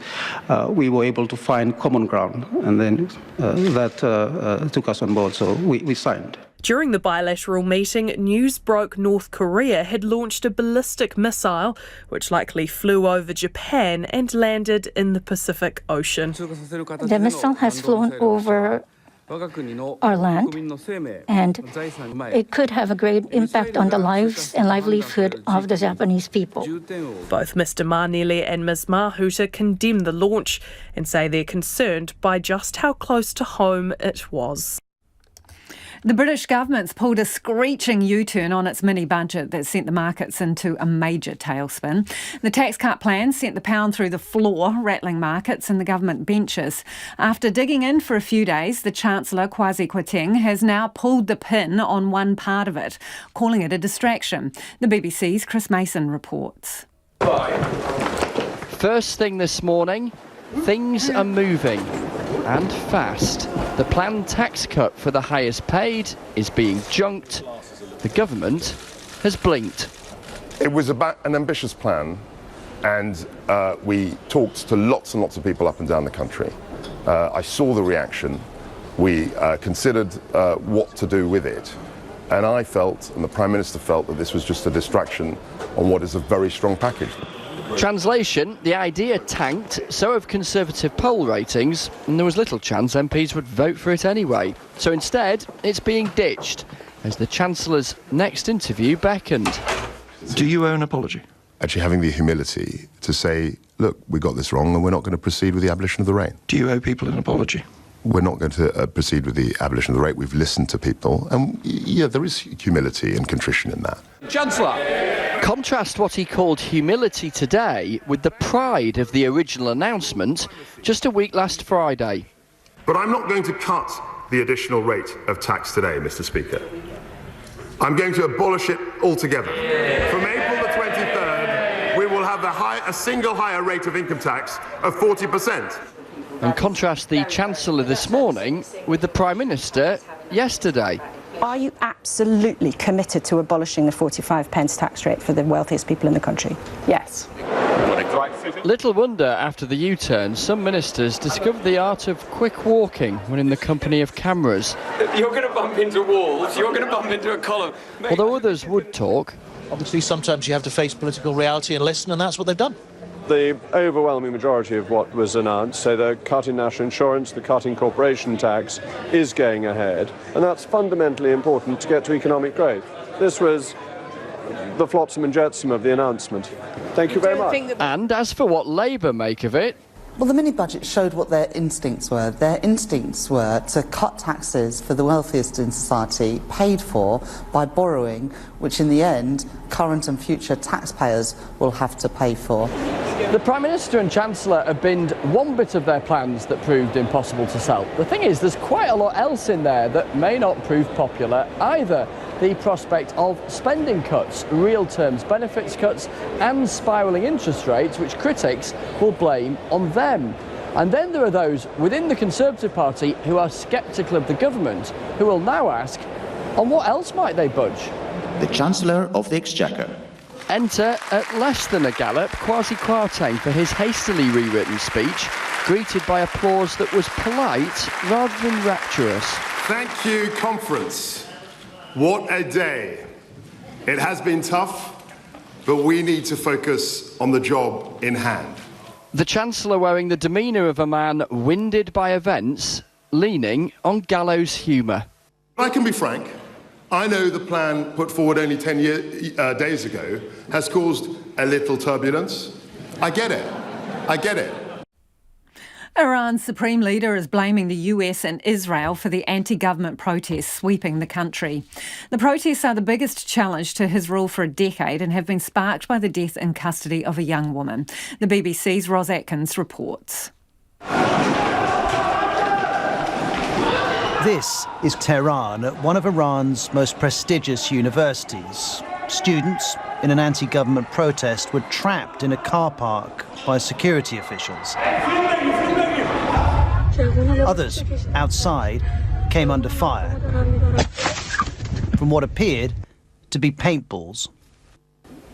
we were able to find common ground, and then that took us on board, so we signed. During the bilateral meeting, news broke North Korea had launched a ballistic missile, which likely flew over Japan and landed in the Pacific Ocean. The missile has flown over our land, and it could have a great impact on the lives and livelihood of the Japanese people. Both Mr Manele and Ms Mahuta condemn the launch and say they're concerned by just how close to home it was. The British government's pulled a screeching U-turn on its mini-budget that sent the markets into a major tailspin. The tax cut plan sent the pound through the floor, rattling markets and the government benches. After digging in for a few days, the Chancellor, Kwasi Kwarteng, has now pulled the pin on one part of it, calling it a distraction. The BBC's Chris Mason reports. First thing this morning, things are moving. And fast. The planned tax cut for the highest paid is being junked. The government has blinked. It was about an ambitious plan, and we talked to lots and lots of people up and down the country. I saw the reaction. We considered what to do with it. And I felt, and the Prime Minister felt, that this was just a distraction on what is a very strong package. Translation, the idea tanked, so have Conservative poll ratings, and there was little chance MPs would vote for it anyway. So instead, it's being ditched, as the Chancellor's next interview beckoned. Do you owe an apology? Actually having the humility to say, look, we got this wrong and we're not going to proceed with the abolition of the rate. Do you owe people an apology? We're not going to proceed with the abolition of the rate. We've listened to people, and yeah, there is humility and contrition in that. Chancellor! Contrast what he called humility today with the pride of the original announcement just a week last Friday. But I'm not going to cut the additional rate of tax today, Mr. Speaker. I'm going to abolish it altogether. From April the 23rd, we will have a single higher rate of income tax of 40%. And contrast the Chancellor this morning with the Prime Minister yesterday. Are you absolutely committed to abolishing the 45p tax rate for the wealthiest people in the country? Yes. Little wonder after the U-turn, some ministers discovered the art of quick walking when in the company of cameras. You're going to bump into walls, you're going to bump into a column. Although others would talk. Obviously, sometimes you have to face political reality and listen, and that's what they've done. The overwhelming majority of what was announced, so the cut in national insurance, the cut in corporation tax, is going ahead, and that's fundamentally important to get to economic growth. This was the flotsam and jetsam of the announcement. Thank you very much. And as for what Labour make of it... Well, the mini-budget showed what their instincts were. Their instincts were to cut taxes for the wealthiest in society, paid for by borrowing, which in the end, current and future taxpayers will have to pay for. The Prime Minister and Chancellor have binned one bit of their plans that proved impossible to sell. The thing is, there's quite a lot else in there that may not prove popular either. The prospect of spending cuts, real terms benefits cuts and spiralling interest rates, which critics will blame on them. And then there are those within the Conservative Party who are sceptical of the government, who will now ask, on what else might they budge? The Chancellor of the Exchequer. Enter, at less than a gallop, Kwasi Kwarteng for his hastily rewritten speech, greeted by applause that was polite rather than rapturous. Thank you, conference. What a day. It has been tough, but we need to focus on the job in hand. The Chancellor wearing the demeanour of a man winded by events, leaning on gallows humour. I can be frank. I know the plan put forward only 10 days ago has caused a little turbulence. I get it. I get it. Iran's supreme leader is blaming the US and Israel for the anti-government protests sweeping the country. The protests are the biggest challenge to his rule for a decade and have been sparked by the death in custody of a young woman. The BBC's Ros Atkins reports. This is Tehran, at one of Iran's most prestigious universities. Students in an anti-government protest were trapped in a car park by security officials. Others, outside, came under fire from what appeared to be paintballs.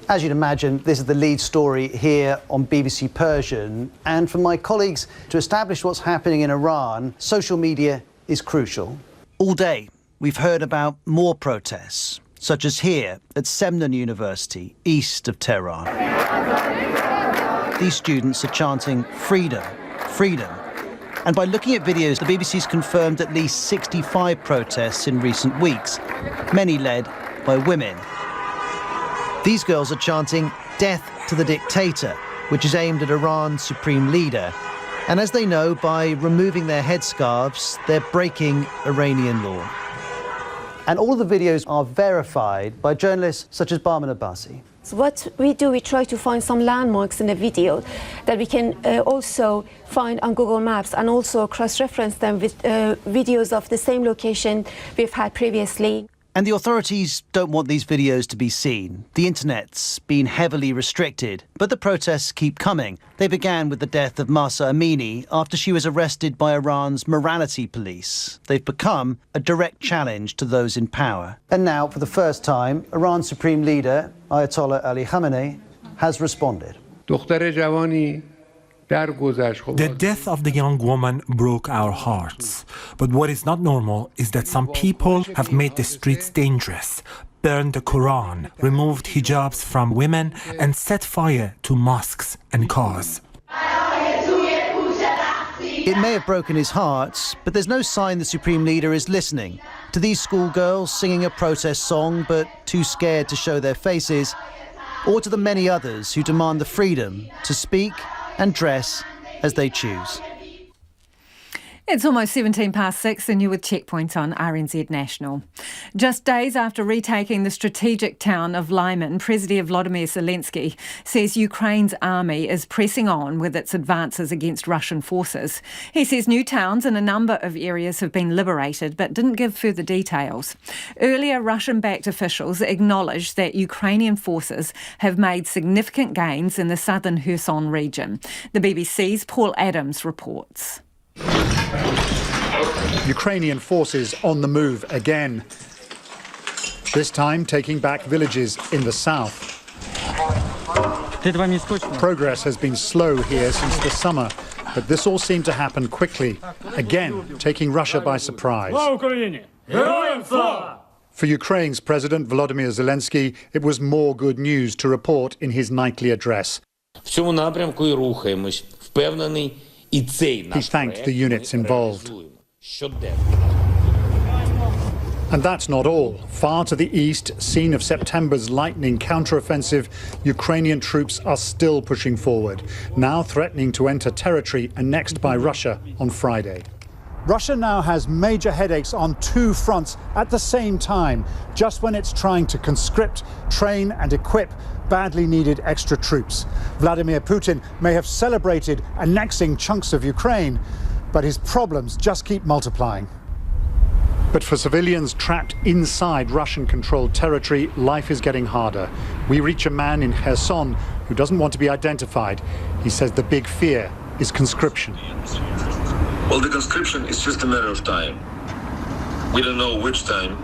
As you'd imagine, this is the lead story here on BBC Persian. And for my colleagues to establish what's happening in Iran, social media is crucial. All day, we've heard about more protests, such as here at Semnan University, east of Tehran. These students are chanting freedom, freedom. And by looking at videos, the BBC's confirmed at least 65 protests in recent weeks, many led by women. These girls are chanting death to the dictator, which is aimed at Iran's supreme leader. And as they know, by removing their headscarves, they're breaking Iranian law. And all of the videos are verified by journalists such as Barman Abbasi. So what we do, we try to find some landmarks in the video that we can also find on Google Maps and also cross-reference them with videos of the same location we've had previously. And the authorities don't want these videos to be seen. The internet's been heavily restricted, but the protests keep coming. They began with the death of Mahsa Amini after she was arrested by Iran's morality police. They've become a direct challenge to those in power. And now, for the first time, Iran's supreme leader, Ayatollah Ali Khamenei, has responded. The death of the young woman broke our hearts. But what is not normal is that some people have made the streets dangerous, burned the Quran, removed hijabs from women, and set fire to mosques and cars. It may have broken his heart, but there's no sign the supreme leader is listening to these schoolgirls singing a protest song but too scared to show their faces, or to the many others who demand the freedom to speak and dress as they choose. It's almost 17 past 6 and you're with Checkpoint on RNZ National. Just days after retaking the strategic town of Lyman, President Volodymyr Zelensky says Ukraine's army is pressing on with its advances against Russian forces. He says new towns in a number of areas have been liberated but didn't give further details. Earlier, Russian-backed officials acknowledged that Ukrainian forces have made significant gains in the southern Kherson region. The BBC's Paul Adams reports. Ukrainian forces on the move again. This time taking back villages in the south. Progress has been slow here since the summer, but this all seemed to happen quickly, again taking Russia by surprise. For Ukraine's President Volodymyr Zelensky, it was more good news to report in his nightly address. He thanked the units involved. And that's not all. Far to the east, scene of September's lightning counteroffensive, Ukrainian troops are still pushing forward, now threatening to enter territory annexed by Russia on Friday. Russia now has major headaches on two fronts at the same time, just when it's trying to conscript, train and equip badly needed extra troops. Vladimir Putin may have celebrated annexing chunks of Ukraine, but his problems just keep multiplying. But for civilians trapped inside Russian-controlled territory, life is getting harder. We reach a man in Kherson who doesn't want to be identified. He says the big fear is conscription. Well, the conscription is just a matter of time. We don't know which time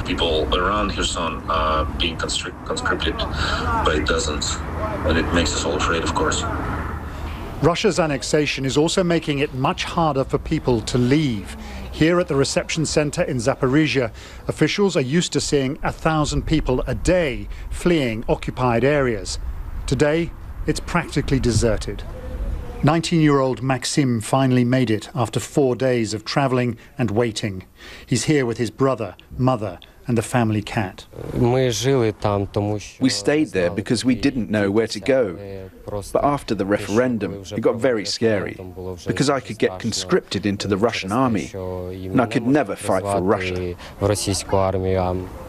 people around Kherson are being conscripted by dozens, and it makes us all afraid, of course. Russia's annexation is also making it much harder for people to leave. Here at the reception centre in Zaporizhia, officials are used to seeing 1,000 people a day fleeing occupied areas. Today, it's practically deserted. 19-year-old Maxim finally made it after 4 days of travelling and waiting. He's here with his brother, mother and the family cat. We stayed there because we didn't know where to go. But after the referendum, it got very scary, because I could get conscripted into the Russian army, and I could never fight for Russia.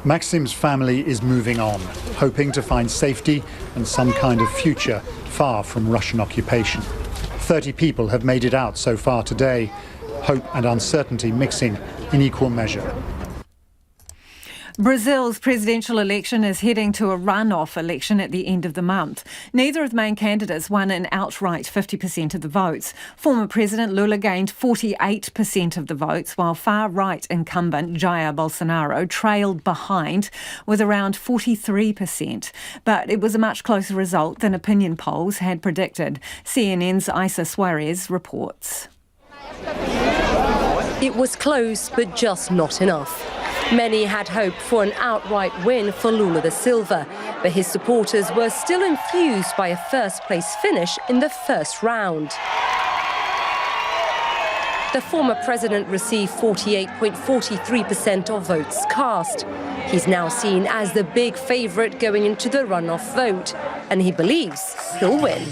Maxim's family is moving on, hoping to find safety and some kind of future far from Russian occupation. 30 people have made it out so far today, hope and uncertainty mixing in equal measure. Brazil's presidential election is heading to a runoff election at the end of the month. Neither of the main candidates won an outright 50% of the votes. Former President Lula gained 48% of the votes, while far-right incumbent Jair Bolsonaro trailed behind with around 43%. But it was a much closer result than opinion polls had predicted. CNN's Isa Suarez reports. It was close, but just not enough. Many had hoped for an outright win for Lula da Silva, but his supporters were still enthused by a first-place finish in the first round. The former president received 48.43% of votes cast. He's now seen as the big favourite going into the runoff vote, and he believes he'll win.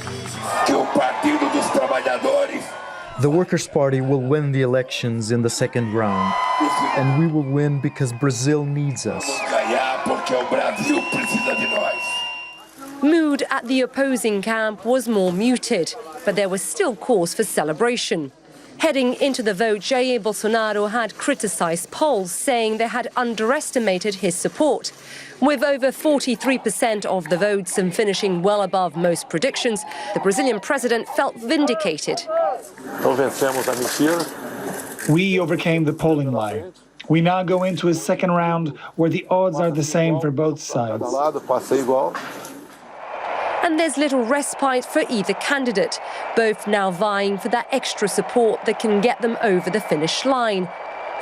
The Workers' Party will win the elections in the second round, and we will win because Brazil needs us. Mood at the opposing camp was more muted, but there was still cause for celebration. Heading into the vote, Jair Bolsonaro had criticised polls, saying they had underestimated his support. With over 43% of the votes and finishing well above most predictions, the Brazilian president felt vindicated. We overcame the polling lie. We now go into a second round where the odds are the same for both sides. And there's little respite for either candidate, both now vying for that extra support that can get them over the finish line.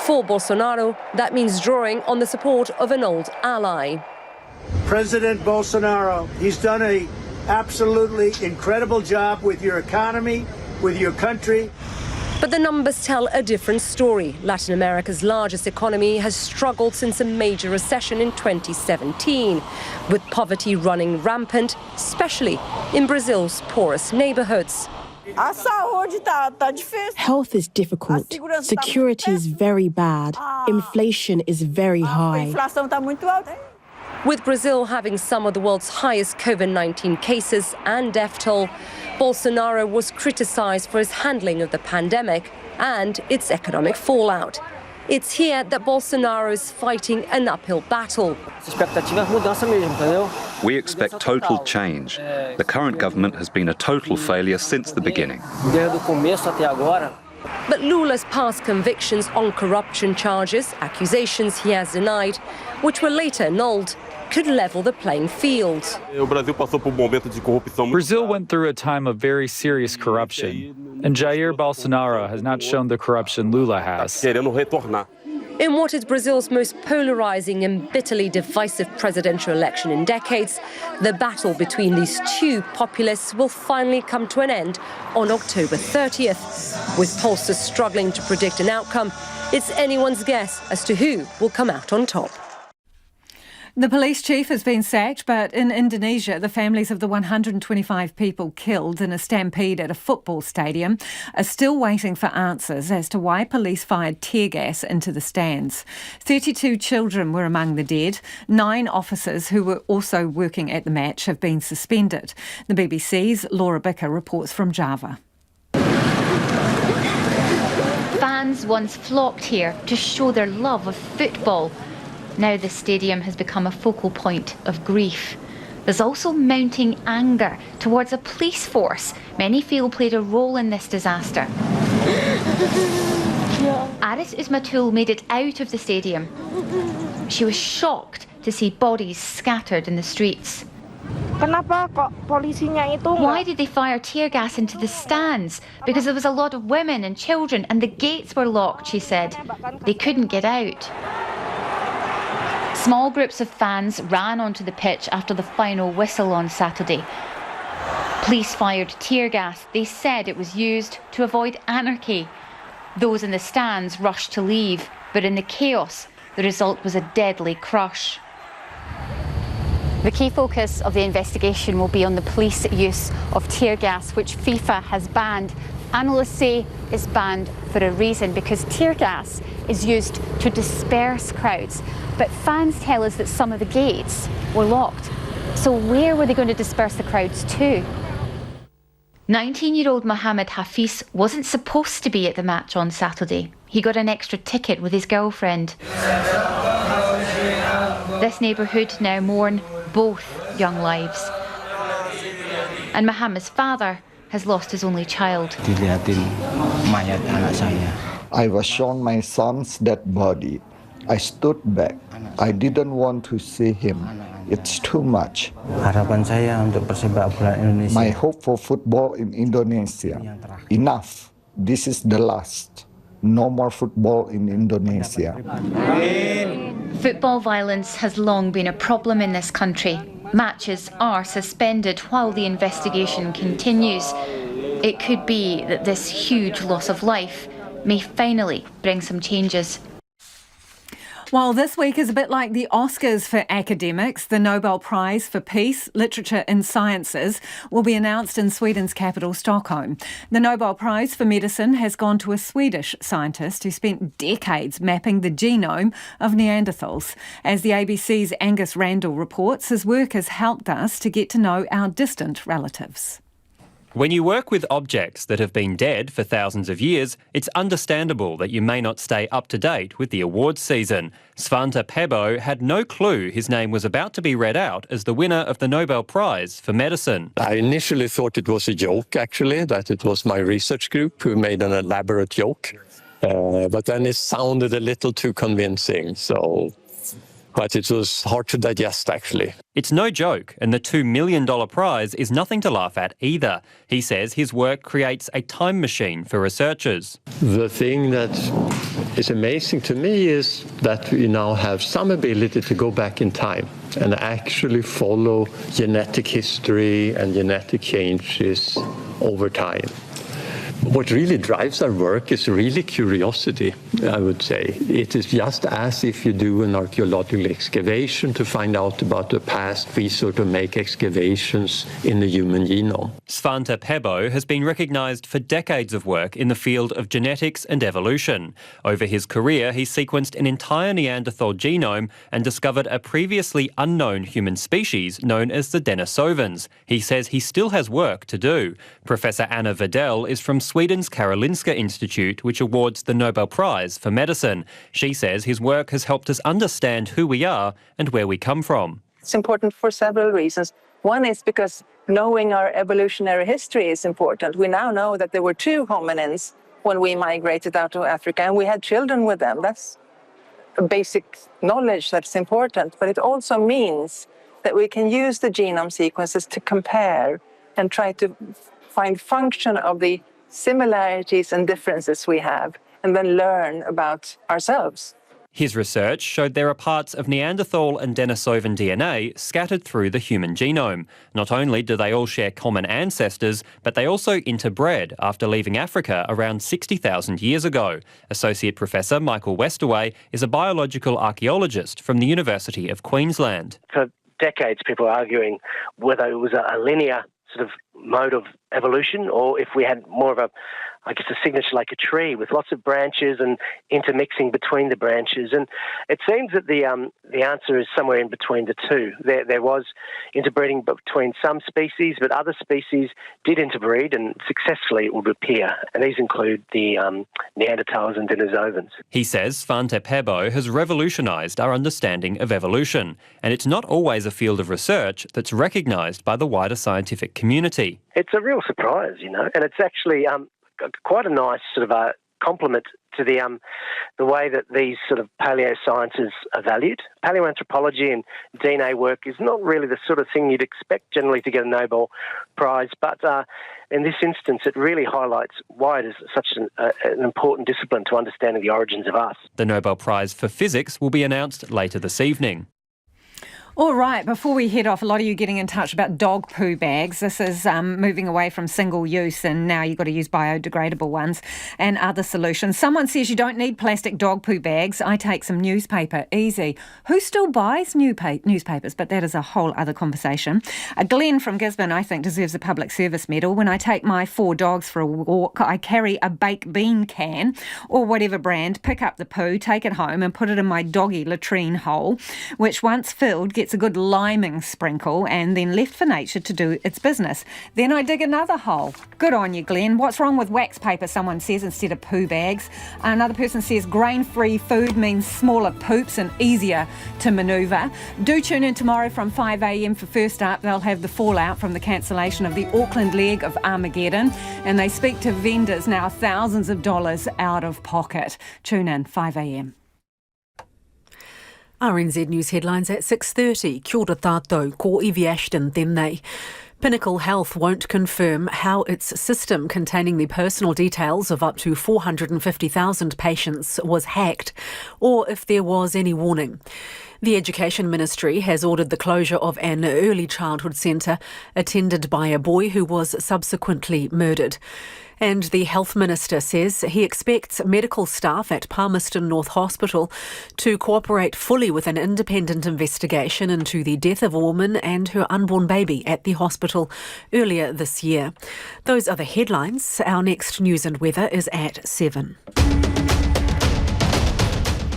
For Bolsonaro, that means drawing on the support of an old ally. President Bolsonaro, he's done an absolutely incredible job with your economy, with your country. But the numbers tell a different story. Latin America's largest economy has struggled since a major recession in 2017, with poverty running rampant, especially in Brazil's poorest neighborhoods. Health is difficult. Security is very bad. Inflation is very high. With Brazil having some of the world's highest COVID-19 cases and death toll, Bolsonaro was criticized for his handling of the pandemic and its economic fallout. It's here that Bolsonaro is fighting an uphill battle. We expect total change. The current government has been a total failure since the beginning. But Lula's past convictions on corruption charges, accusations he has denied, which were later annulled, could level the playing field. Brazil went through a time of very serious corruption, and Jair Bolsonaro has not shown the corruption Lula has. In what is Brazil's most polarizing and bitterly divisive presidential election in decades, the battle between these two populists will finally come to an end on October 30th. With pollsters struggling to predict an outcome, it's anyone's guess as to who will come out on top. The police chief has been sacked, but in Indonesia, the families of the 125 people killed in a stampede at a football stadium are still waiting for answers as to why police fired tear gas into the stands. 32 children were among the dead. 9 officers who were also working at the match have been suspended. The BBC's Laura Bicker reports from Java. Fans once flocked here to show their love of football. Now the stadium has become a focal point of grief. There's also mounting anger towards a police force many feel played a role in this disaster. Aris Ismatul made it out of the stadium. She was shocked to see bodies scattered in the streets. Why did they fire tear gas into the stands? Because there was a lot of women and children and the gates were locked, she said. They couldn't get out. Small groups of fans ran onto the pitch after the final whistle on Saturday. Police fired tear gas. They said it was used to avoid anarchy. Those in the stands rushed to leave, but in the chaos, the result was a deadly crush. The key focus of the investigation will be on the police use of tear gas, which FIFA has banned. Analysts say it's banned for a reason, because tear gas is used to disperse crowds. But fans tell us that some of the gates were locked. So where were they going to disperse the crowds to? 19-year-old Mohammed Hafiz wasn't supposed to be at the match on Saturday. He got an extra ticket with his girlfriend. This neighbourhood now mourn both young lives. And Mohammed's father has lost his only child. I was shown my son's dead body. I stood back. I didn't want to see him. It's too much. My hope for football in Indonesia. Enough. This is the last. No more football in Indonesia. Football violence has long been a problem in this country. Matches are suspended while the investigation continues. It could be that this huge loss of life may finally bring some changes. Well, this week is a bit like the Oscars for academics. The Nobel Prize for Peace, Literature and Sciences will be announced in Sweden's capital, Stockholm. The Nobel Prize for Medicine has gone to a Swedish scientist who spent decades mapping the genome of Neanderthals. As the ABC's Angus Randall reports, his work has helped us to get to know our distant relatives. When you work with objects that have been dead for thousands of years, it's understandable that you may not stay up to date with the awards season. Svante Pääbo had no clue his name was about to be read out as the winner of the Nobel Prize for Medicine. I initially thought it was a joke, actually, that it was my research group who made an elaborate joke. But then it sounded a little too convincing, but it was hard to digest, actually. It's no joke, and the $2 million prize is nothing to laugh at either. He says his work creates a time machine for researchers. The thing that is amazing to me is that we now have some ability to go back in time and actually follow genetic history and genetic changes over time. What really drives our work is really curiosity, I would say. It is just as if you do an archaeological excavation to find out about the past, we sort of make excavations in the human genome. Svante Pääbo has been recognised for decades of work in the field of genetics and evolution. Over his career, he sequenced an entire Neanderthal genome and discovered a previously unknown human species known as the Denisovans. He says he still has work to do. Professor Anna Videll is from Sweden's Karolinska Institute, which awards the Nobel Prize for Medicine. She says his work has helped us understand who we are and where we come from. It's important for several reasons. One is because knowing our evolutionary history is important. We now know that there were 2 hominins when we migrated out to Africa, and we had children with them. That's a basic knowledge that's important, but it also means that we can use the genome sequences to compare and try to find function of the similarities and differences we have, and then learn about ourselves. His research showed there are parts of Neanderthal and Denisovan DNA scattered through the human genome. Not only do they all share common ancestors, but they also interbred after leaving Africa around 60,000 years ago. Associate Professor Michael Westerway is a biological archaeologist from the University of Queensland. For decades, people are arguing whether it was a linear sort of mode of evolution, or if we had more of a signature like a tree with lots of branches and intermixing between the branches. And it seems that the answer is somewhere in between the two. There was interbreeding between some species, but other species did interbreed, and successfully, it would appear. And these include the Neanderthals and Denisovans. He says Svante Pääbo has revolutionised our understanding of evolution, and it's not always a field of research that's recognised by the wider scientific community. It's a real surprise, and it's actually quite a nice sort of a compliment to the way that these sort of paleosciences are valued. Paleoanthropology and DNA work is not really the sort of thing you'd expect generally to get a Nobel Prize, but in this instance it really highlights why it is such an important discipline to understanding the origins of us. The Nobel Prize for Physics will be announced later this evening. All right, before we head off, a lot of you getting in touch about dog poo bags. This is moving away from single use, and now you've got to use biodegradable ones and other solutions. Someone says you don't need plastic dog poo bags. I take some newspaper, easy. Who still buys newspapers? But that is a whole other conversation. Glenn from Gisborne, I think, deserves a public service medal. When I take my 4 dogs for a walk, I carry a baked bean can or whatever brand, pick up the poo, take it home and put it in my doggy latrine hole, which once filled gets a good liming sprinkle and then left for nature to do its business. Then I dig another hole. Good on you, Glenn. What's wrong with wax paper, someone says, instead of poo bags? Another person says grain-free food means smaller poops and easier to manoeuvre. Do tune in tomorrow from 5 a.m. for First Up. They'll have the fallout from the cancellation of the Auckland leg of Armageddon, and they speak to vendors now thousands of dollars out of pocket. Tune in, 5 a.m. RNZ News headlines at 6:30. Kia ora tātou, ko Evie Ashton tēnei. Pinnacle Health won't confirm how its system containing the personal details of up to 450,000 patients was hacked, or if there was any warning. The Education Ministry has ordered the closure of an early childhood centre attended by a boy who was subsequently murdered. And the Health Minister says he expects medical staff at Palmerston North Hospital to cooperate fully with an independent investigation into the death of a woman and her unborn baby at the hospital earlier this year. Those are the headlines. Our next news and weather is at 7.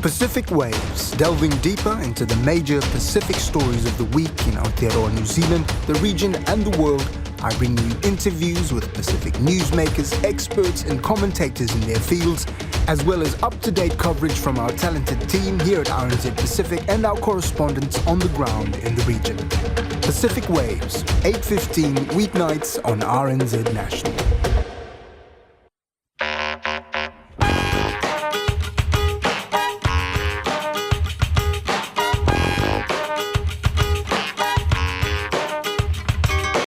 Pacific Waves, delving deeper into the major Pacific stories of the week in Aotearoa, New Zealand, the region and the world. I bring you interviews with Pacific newsmakers, experts and commentators in their fields, as well as up-to-date coverage from our talented team here at RNZ Pacific and our correspondents on the ground in the region. Pacific Waves, 8:15 weeknights on RNZ National.